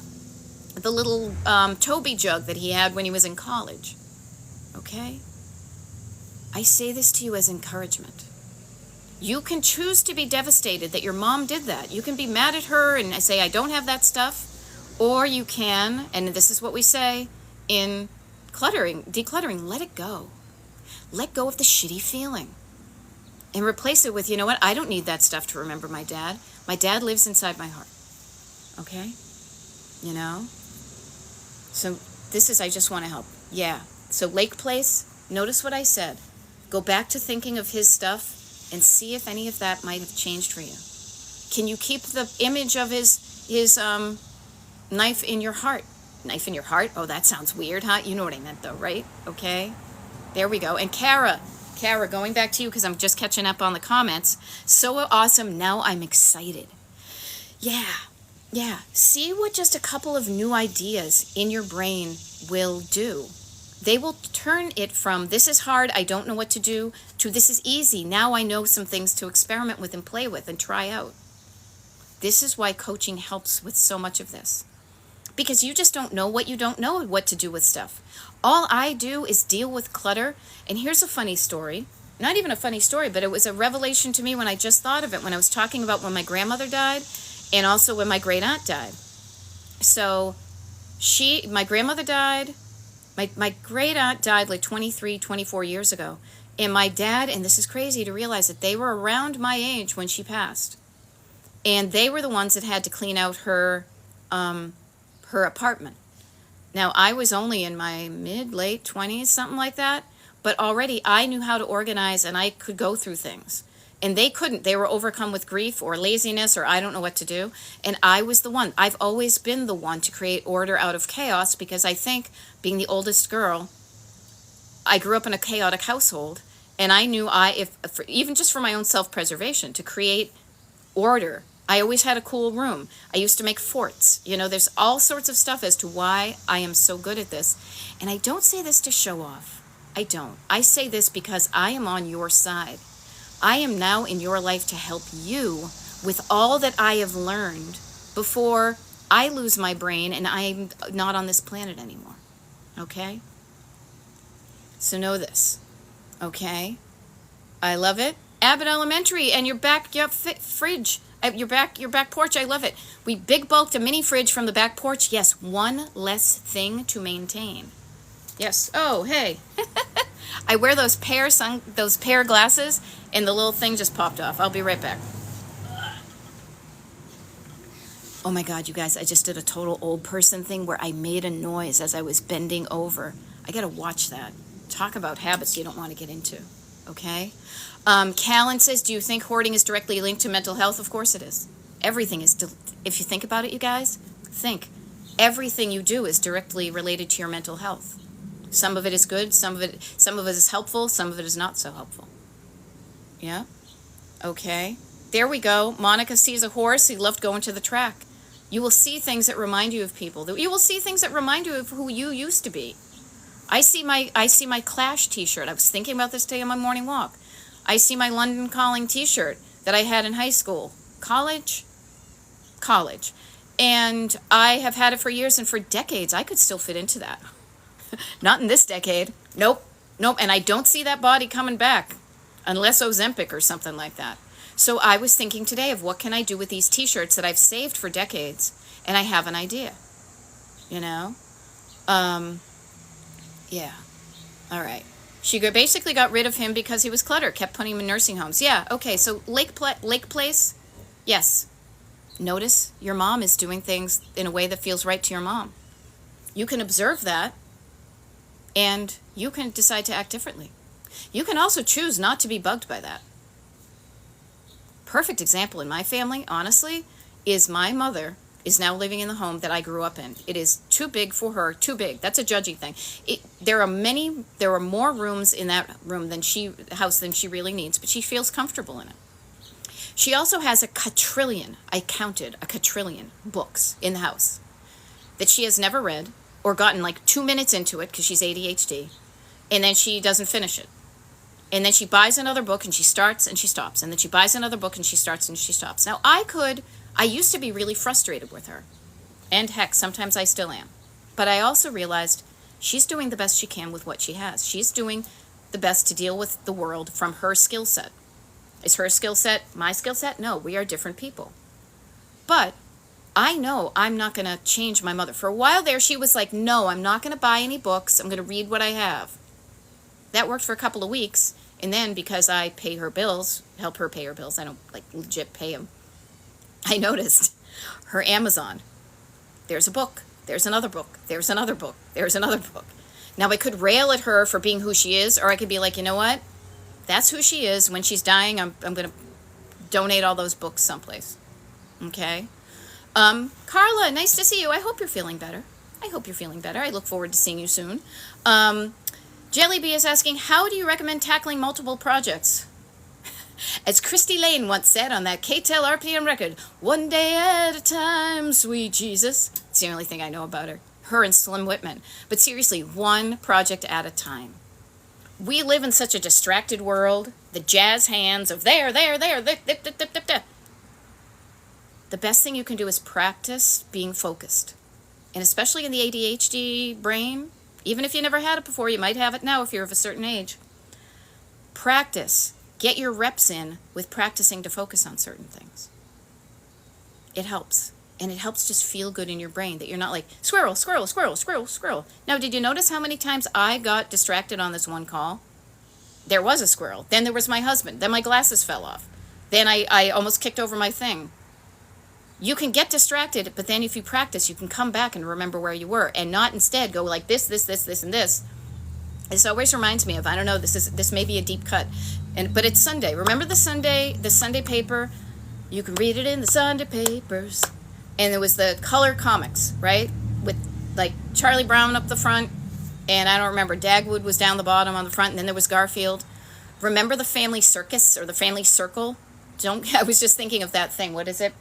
little Toby jug that he had when he was in college. Okay? I say this to you as encouragement. You can choose to be devastated that your mom did that. You can be mad at her and say, I don't have that stuff. Or you can, and this is what we say in decluttering, let it go. Let go of the shitty feeling. And replace it with, you know what, I don't need that stuff to remember my dad. My dad lives inside my heart. Okay? You know? So this is, I just want to help. Yeah. So Lake Place, notice what I said. Go back to thinking of his stuff and see if any of that might have changed for you. Can you keep the image of his knife in your heart? Knife in your heart? Oh, that sounds weird, huh? You know what I meant though, right? Okay. There we go. And Kara, going back to you because I'm just catching up on the comments. So awesome. Now I'm excited. Yeah. See what just a couple of new ideas in your brain will do. They will turn it from this is hard, I don't know what to do, to this is easy. Now I know some things to experiment with and play with and try out. This is why coaching helps with so much of this. Because you just don't know what you don't know what to do with stuff. All I do is deal with clutter. And here's a funny story. Not even a funny story, but it was a revelation to me when I just thought of it, when I was talking about when my grandmother died and also when my great aunt died. So my grandmother died. My great aunt died like 23, 24 years ago. And my dad, and this is crazy to realize that they were around my age when she passed. And they were the ones that had to clean out her apartment. Now, I was only in my late 20s, something like that. But already I knew how to organize and I could go through things. And they couldn't. They were overcome with grief or laziness or I don't know what to do. And I was the one. I've always been the one to create order out of chaos because I think, being the oldest girl, I grew up in a chaotic household. And I knew even just for my own self-preservation, to create order. I always had a cool room. I used to make forts. You know, there's all sorts of stuff as to why I am so good at this. And I don't say this to show off. I don't. I say this because I am on your side. I am now in your life to help you with all that I have learned before I lose my brain and I'm not on this planet anymore. Okay? So know this. Okay? I love it. Abbott Elementary and your fridge. Your back porch, I love it. We big bulked a mini fridge from the back porch. Yes, one less thing to maintain. Yes. Oh, hey. I wear those pair glasses, and the little thing just popped off. I'll be right back. Oh my God, you guys, I just did a total old person thing where I made a noise as I was bending over. I gotta watch that. Talk about habits you don't want to get into. Okay? Callan says, do you think hoarding is directly linked to mental health? Of course it is. Everything is. If you think about it, you guys, think. Everything you do is directly related to your mental health. Some of it is good, some of it is helpful, some of it is not so helpful. Yeah? Okay. There we go. Monica sees a horse. He loved going to the track. You will see things that remind you of people. You will see things that remind you of who you used to be. I see my Clash t-shirt. I was thinking about this today on my morning walk. I see my London Calling t-shirt that I had in high school. College. And I have had it for years and for decades. I could still fit into that. Not in this decade. Nope. And I don't see that body coming back unless Ozempic or something like that. So I was thinking today of what can I do with these t-shirts that I've saved for decades, and I have an idea. You know? Yeah. All right. She basically got rid of him because he was clutter, kept putting him in nursing homes. Yeah, okay, so Lake Place, yes. Notice your mom is doing things in a way that feels right to your mom. You can observe that And you can decide to act differently. You can also choose not to be bugged by that. Perfect example in my family, honestly, is my mother is now living in the home that I grew up in. It is too big for her, too big. That's a judging thing. There are more rooms in that house than she really needs, but she feels comfortable in it. She also has I counted a quadrillion books in the house that she has never read or gotten like 2 minutes into it because she's ADHD, and then she doesn't finish it. And then she buys another book and she starts and she stops. And then she buys another book and she starts and she stops. Now, I used to be really frustrated with her. And heck, sometimes I still am. But I also realized she's doing the best she can with what she has. She's doing the best to deal with the world from her skill set. Is her skill set my skill set? No, we are different people. But I know I'm not going to change my mother. For a while there, she was like, no, I'm not going to buy any books. I'm going to read what I have. That worked for a couple of weeks. And then because I pay her bills, help her pay her bills, I don't like legit pay them, I noticed her Amazon. There's a book. There's another book. There's another book. There's another book. Now, I could rail at her for being who she is, or I could be like, you know what? That's who she is. When she's dying, I'm going to donate all those books someplace. Okay? Carla, nice to see you. I hope you're feeling better. I look forward to seeing you soon. Jellybee is asking, how do you recommend tackling multiple projects? As Christy Lane once said on that KTEL RPM record, one day at a time, sweet Jesus. It's the only thing I know about her. Her and Slim Whitman. But seriously, one project at a time. We live in such a distracted world. The jazz hands of there. The best thing you can do is practice being focused. And especially in the ADHD brain, even if you never had it before, you might have it now if you're of a certain age. Practice. Get your reps in with practicing to focus on certain things. It helps. And it helps just feel good in your brain that you're not like, squirrel, squirrel, squirrel, squirrel, squirrel. Now, did you notice how many times I got distracted on this one call? There was a squirrel. Then there was my husband. Then my glasses fell off. Then I almost kicked over my thing. You can get distracted, but then if you practice, you can come back and remember where you were and not instead go like this, and this. This always reminds me of, I don't know, this may be a deep cut, but it's Sunday. Remember the Sunday paper? You can read it in the Sunday papers. And there was the color comics, right? With like Charlie Brown up the front, and I don't remember, Dagwood was down the bottom on the front, and then there was Garfield. Remember the family circus or the family circle? I was just thinking of that thing. What is it?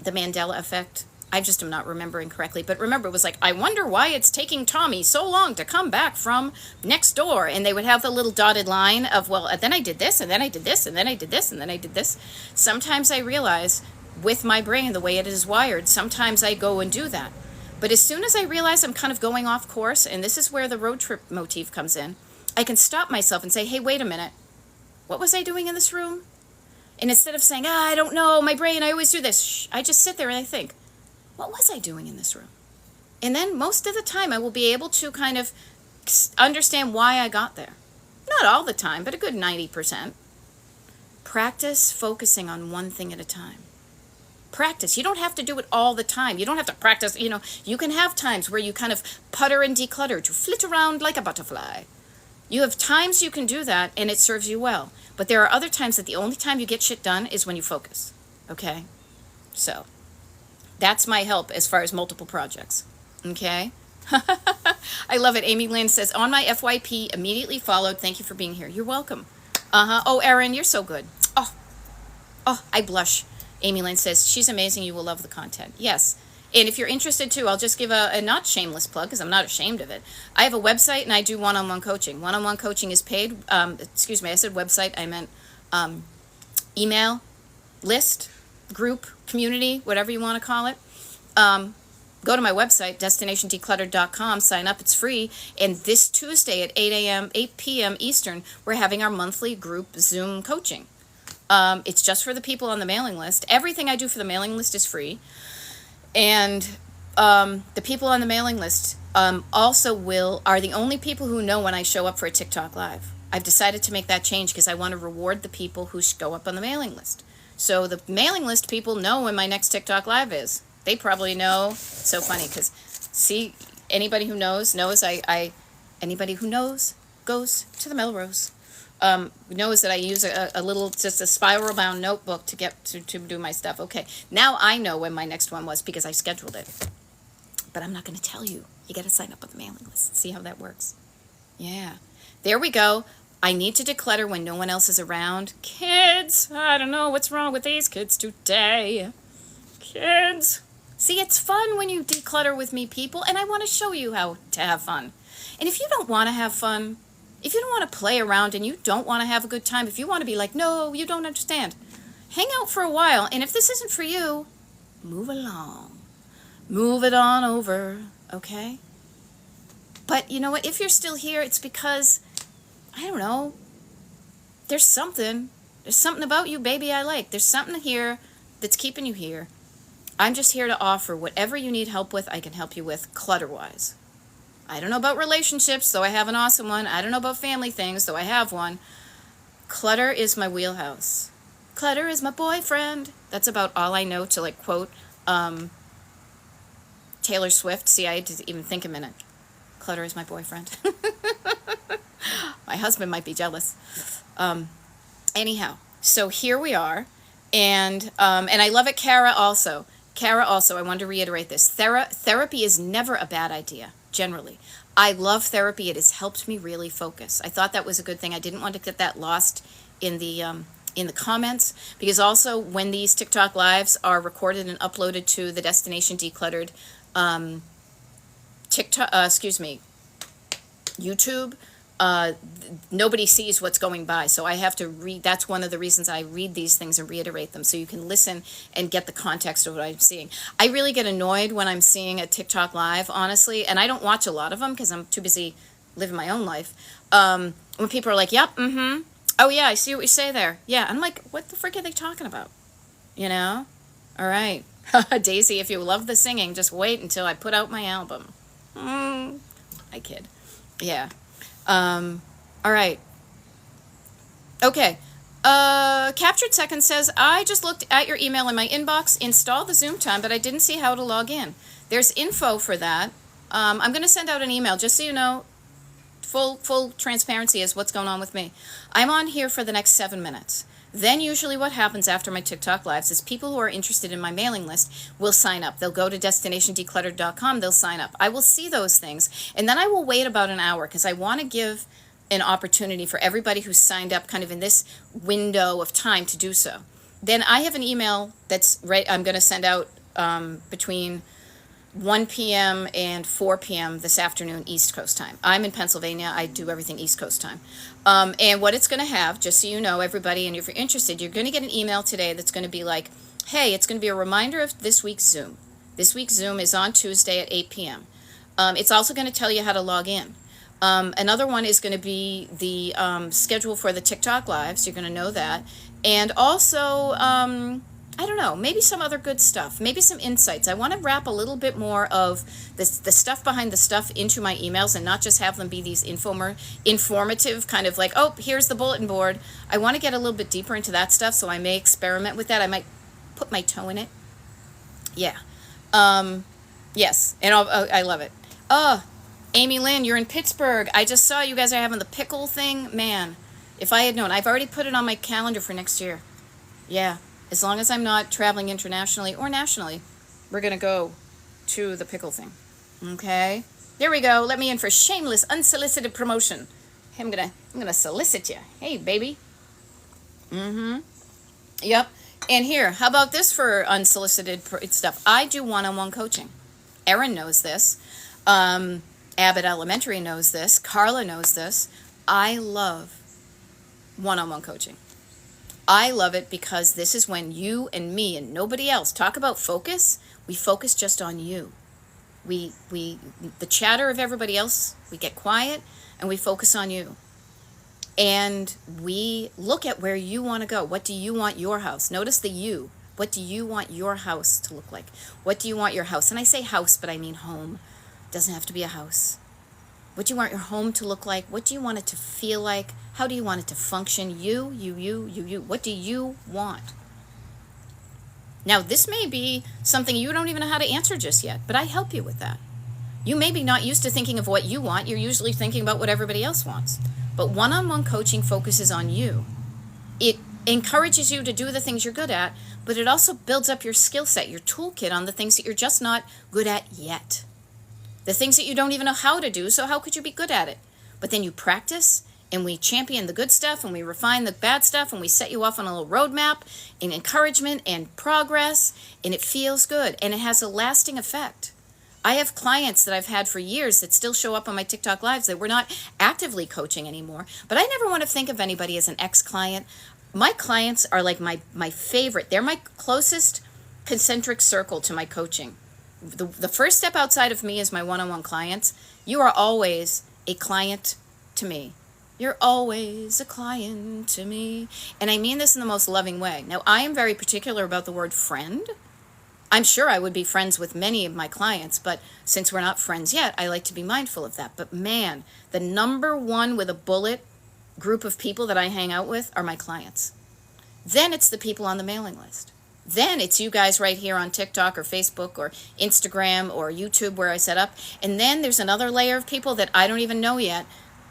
The Mandela effect. I just am not remembering correctly. But remember, it was like, I wonder why it's taking Tommy so long to come back from next door. And they would have the little dotted line of, well, then I did this, and then I did this, and then I did this, and then I did this. Sometimes I realize with my brain, the way it is wired, sometimes I go and do that. But as soon as I realize I'm kind of going off course, and this is where the road trip motif comes in, I can stop myself and say, hey, wait a minute. What was I doing in this room? And instead of saying, I don't know, my brain, I always do this, I just sit there and I think, what was I doing in this room? And then most of the time I will be able to kind of understand why I got there. Not all the time, but a good 90%. Practice focusing on one thing at a time. Practice. You don't have to do it all the time. You don't have to practice, you can have times where you kind of putter and declutter to flit around like a butterfly. You have times you can do that and it serves you well. But there are other times that the only time you get shit done is when you focus. Okay? So, that's my help as far as multiple projects. Okay? I love it. Amy Lynn says, on my FYP, immediately followed. Thank you for being here. You're welcome. Oh, Erin, you're so good. Oh, I blush. Amy Lynn says, she's amazing. You will love the content. Yes. And if you're interested too, I'll just give a not shameless plug because I'm not ashamed of it. I have a website and I do one-on-one coaching. One-on-one coaching is paid. I said website. I meant email, list, group, community, whatever you want to call it. Go to my website, destinationdecluttered.com, sign up, it's free. And this Tuesday at 8 p.m. Eastern, we're having our monthly group Zoom coaching. It's just for the people on the mailing list. Everything I do for the mailing list is free. And the people on the mailing list also are the only people who know when I show up for a TikTok Live. I've decided to make that change because I want to reward the people who go up on the mailing list. So the mailing list people know when my next TikTok Live is. They probably know. It's so funny because, see, anybody who knows I Anybody who knows goes to the Melrose. Knows that I use a little, just a spiral bound notebook to get to do my stuff. Okay, now I know when my next one was because I scheduled it. But I'm not going to tell you. You got to sign up with the mailing list. See how that works. Yeah. There we go. I need to declutter when no one else is around. Kids, I don't know what's wrong with these kids today. Kids. See, it's fun when you declutter with me, people, and I want to show you how to have fun. And if you don't want to have fun, if you don't want to play around and you don't want to have a good time, if you want to be like, no, you don't understand, hang out for a while. And if this isn't for you, move along. Move it on over, okay? But you know what? If you're still here, it's because, I don't know, there's something about you, baby, I like. There's something here that's keeping you here. I'm just here to offer whatever you need help with, I can help you with clutter-wise. I don't know about relationships, though I have an awesome one. I don't know about family things, though I have one. Clutter is my wheelhouse. Clutter is my boyfriend. That's about all I know to, like, quote Taylor Swift. See, I had to even think a minute. Clutter is my boyfriend. My husband might be jealous. Anyhow, so here we are. And I love it, Kara also. Kara also, I wanted to reiterate this. Therapy is never a bad idea, generally. I love therapy. It has helped me really focus. I thought that was a good thing. I didn't want to get that lost in the comments, because also when these TikTok lives are recorded and uploaded to the Destination Decluttered YouTube, nobody sees what's going by, so I have to read. That's one of the reasons I read these things and reiterate them, so you can listen and get the context of what I'm seeing. I really get annoyed when I'm seeing a TikTok live, honestly, and I don't watch a lot of them because I'm too busy living my own life. When people are like, yep, oh yeah, I see what you say there. Yeah, I'm like, what the frick are they talking about? You know? All right. Daisy, if you love the singing, just wait until I put out my album. I kid. Yeah. All right. Okay. Captured Second says, I just looked at your email in my inbox, installed the Zoom time, but I didn't see how to log in. There's info for that. I'm going to send out an email just so you know, full transparency is what's going on with me. I'm on here for the next 7 minutes. Then usually what happens after my TikTok lives is people who are interested in my mailing list will sign up. They'll go to destinationdecluttered.com, they'll sign up. I will see those things, and then I will wait about an hour because I want to give an opportunity for everybody who's signed up kind of in this window of time to do so. Then I have an email that's right. I'm going to send out between 1 p.m. and 4 p.m. this afternoon, East Coast time. I'm in Pennsylvania. I do everything East Coast time. And what it's going to have, just so you know, everybody, and if you're interested, you're going to get an email today that's going to be like, hey, it's going to be a reminder of this week's Zoom. This week's Zoom is on Tuesday at 8 p.m. It's also going to tell you how to log in. Another one is going to be the schedule for the TikTok lives. You're going to know that. And also, I don't know, maybe some other good stuff, maybe some insights. I want to wrap a little bit more of the stuff behind the stuff into my emails and not just have them be these informative kind of like, oh, here's the bulletin board. I want to get a little bit deeper into that stuff, so I may experiment with that. I might put my toe in it. Yeah. Yes, and I love it. Amy Lynn, you're in Pittsburgh. I just saw you guys are having the pickle thing. Man, if I had known. I've already put it on my calendar for next year. Yeah. As long as I'm not traveling internationally or nationally, we're going to go to the pickle thing. Okay? There we go. Let me in for shameless, unsolicited promotion. Hey, I'm gonna solicit you. Hey, baby. Yep. And here, how about this for unsolicited stuff? I do one-on-one coaching. Erin knows this. Abbott Elementary knows this. Carla knows this. I love one-on-one coaching. I love it because this is when you and me and nobody else talk about focus. We focus just on you. We the chatter of everybody else, we get quiet and we focus on you. And we look at where you want to go. What do you want your house? Notice the you. What do you want your house to look like? What do you want your house? And I say house, but I mean home. It doesn't have to be a house. What do you want your home to look like? What do you want it to feel like? How do you want it to function? You. What do you want? Now, this may be something you don't even know how to answer just yet, but I help you with that. You may be not used to thinking of what you want. You're usually thinking about what everybody else wants. But one-on-one coaching focuses on you. It encourages you to do the things you're good at, but it also builds up your skill set, your toolkit on the things that you're just not good at yet. The things that you don't even know how to do, so how could you be good at it? But then you practice, and we champion the good stuff, and we refine the bad stuff, and we set you off on a little roadmap and encouragement and progress, and it feels good, and it has a lasting effect. I have clients that I've had for years that still show up on my TikTok lives that we're not actively coaching anymore. But I never want to think of anybody as an ex-client. My clients are like my favorite. They're my closest concentric circle to my coaching. The first step outside of me is my one-on-one clients. You are always a client to me. You're always a client to me. And I mean this in the most loving way. Now, I am very particular about the word friend. I'm sure I would be friends with many of my clients, but since we're not friends yet, I like to be mindful of that. But man, the number one with a bullet group of people that I hang out with are my clients. Then it's the people on the mailing list. Then it's you guys right here on TikTok or Facebook or Instagram or YouTube where I set up. And then there's another layer of people that I don't even know yet.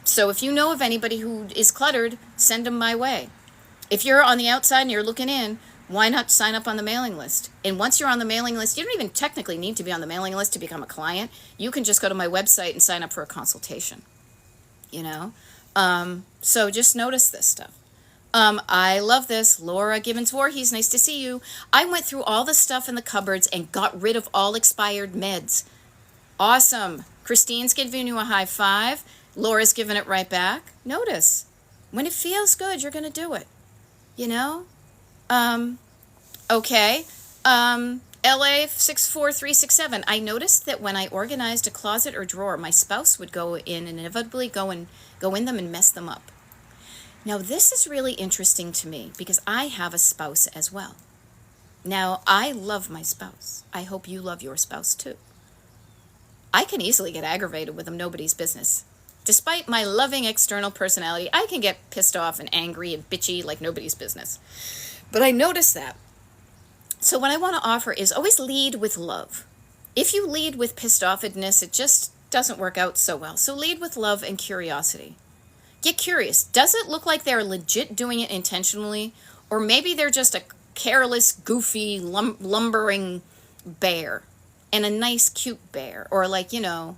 So if you know of anybody who is cluttered, send them my way. If you're on the outside and you're looking in, why not sign up on the mailing list? And once you're on the mailing list, you don't even technically need to be on the mailing list to become a client. You can just go to my website and sign up for a consultation, you know? So just notice this stuff. I love this. Laura Gibbons Voorhees, nice to see you. I went through all the stuff in the cupboards and got rid of all expired meds. Awesome. Christine's giving you a high five. Laura's giving it right back. Notice, when it feels good, you're going to do it, you know? Okay. LA 64367. I noticed that when I organized a closet or drawer, my spouse would go in and inevitably go in them and mess them up. Now, this is really interesting to me because I have a spouse as well. Now, I love my spouse. I hope you love your spouse too. I can easily get aggravated with them, nobody's business. Despite my loving external personality, I can get pissed off and angry and bitchy like nobody's business. But I notice that. So what I want to offer is always lead with love. If you lead with pissed offedness, it just doesn't work out so well. So lead with love and curiosity. Get curious. Does it look like they're legit doing it intentionally? Or maybe they're just a careless, goofy, lumbering bear. And a nice, cute bear. Or like, you know,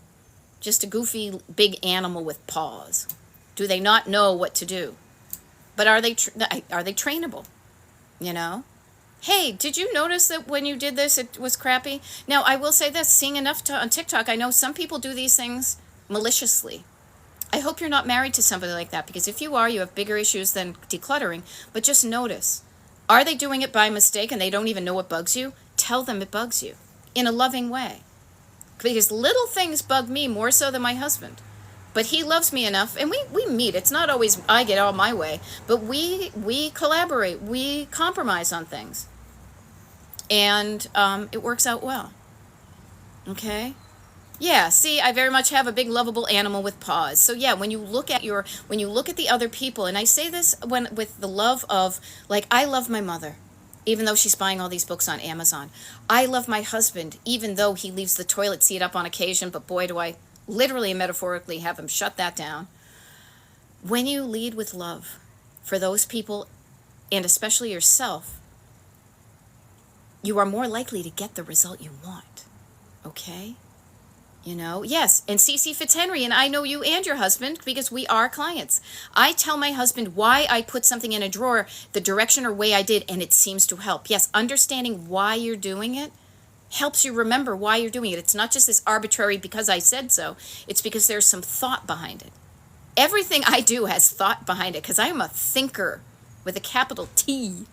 just a goofy, big animal with paws. Do they not know what to do? But are they trainable? You know? Hey, did you notice that when you did this, it was crappy? Now, I will say this. Seeing enough on TikTok, I know some people do these things maliciously. I hope you're not married to somebody like that, because if you are, you have bigger issues than decluttering. But just notice. Are they doing it by mistake and they don't even know what bugs you? Tell them it bugs you in a loving way. Because little things bug me more so than my husband. But he loves me enough, and we meet. It's not always I get all my way, but we collaborate. We compromise on things. And it works out well. Okay? Yeah, see, I very much have a big lovable animal with paws. So yeah, when you look at the other people, and I say this with the love of, like, I love my mother, even though she's buying all these books on Amazon. I love my husband, even though he leaves the toilet seat up on occasion, but boy, do I literally and metaphorically have him shut that down. When you lead with love for those people, and especially yourself, you are more likely to get the result you want. Okay? You know, yes, and Cece Fitzhenry, and I know you and your husband because we are clients. I tell my husband why I put something in a drawer, the direction or way I did, and it seems to help. Yes, understanding why you're doing it helps you remember why you're doing it. It's not just this arbitrary because I said so. It's because there's some thought behind it. Everything I do has thought behind it because I am a thinker with a capital T,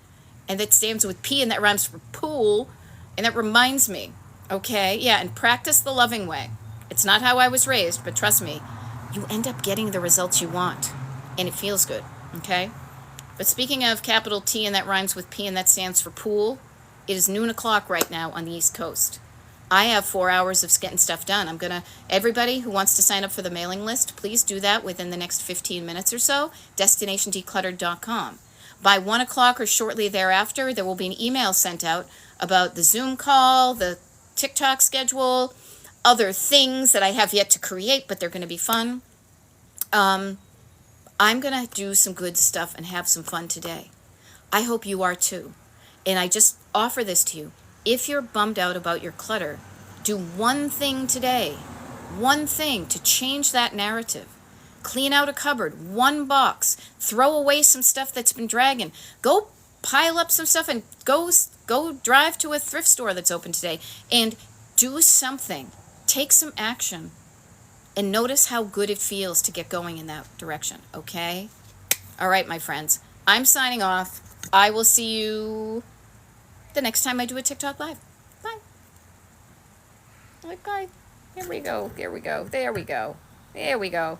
and that stands with P, and that rhymes for pool, and that reminds me. Okay, yeah, and practice the loving way. It's not how I was raised, but trust me, you end up getting the results you want, and it feels good, okay? But speaking of capital T, and that rhymes with P, and that stands for pool, it is noon o'clock right now on the East Coast. I have 4 hours of getting stuff done. Everybody who wants to sign up for the mailing list, please do that within the next 15 minutes or so, destinationdecluttered.com. By 1 o'clock or shortly thereafter, there will be an email sent out about the Zoom call, the TikTok schedule, other things that I have yet to create, but they're going to be fun. I'm going to do some good stuff and have some fun today. I hope you are too. And I just offer this to you. If you're bummed out about your clutter, do one thing today. One thing to change that narrative. Clean out a cupboard, one box, throw away some stuff that's been dragging. Go pile up some stuff and go drive to a thrift store that's open today and do something. Take some action and notice how good it feels to get going in that direction, okay? All right, my friends, I'm signing off. I will see you the next time I do a TikTok Live. Bye. Okay, here we go. There we go. There we go. There we go.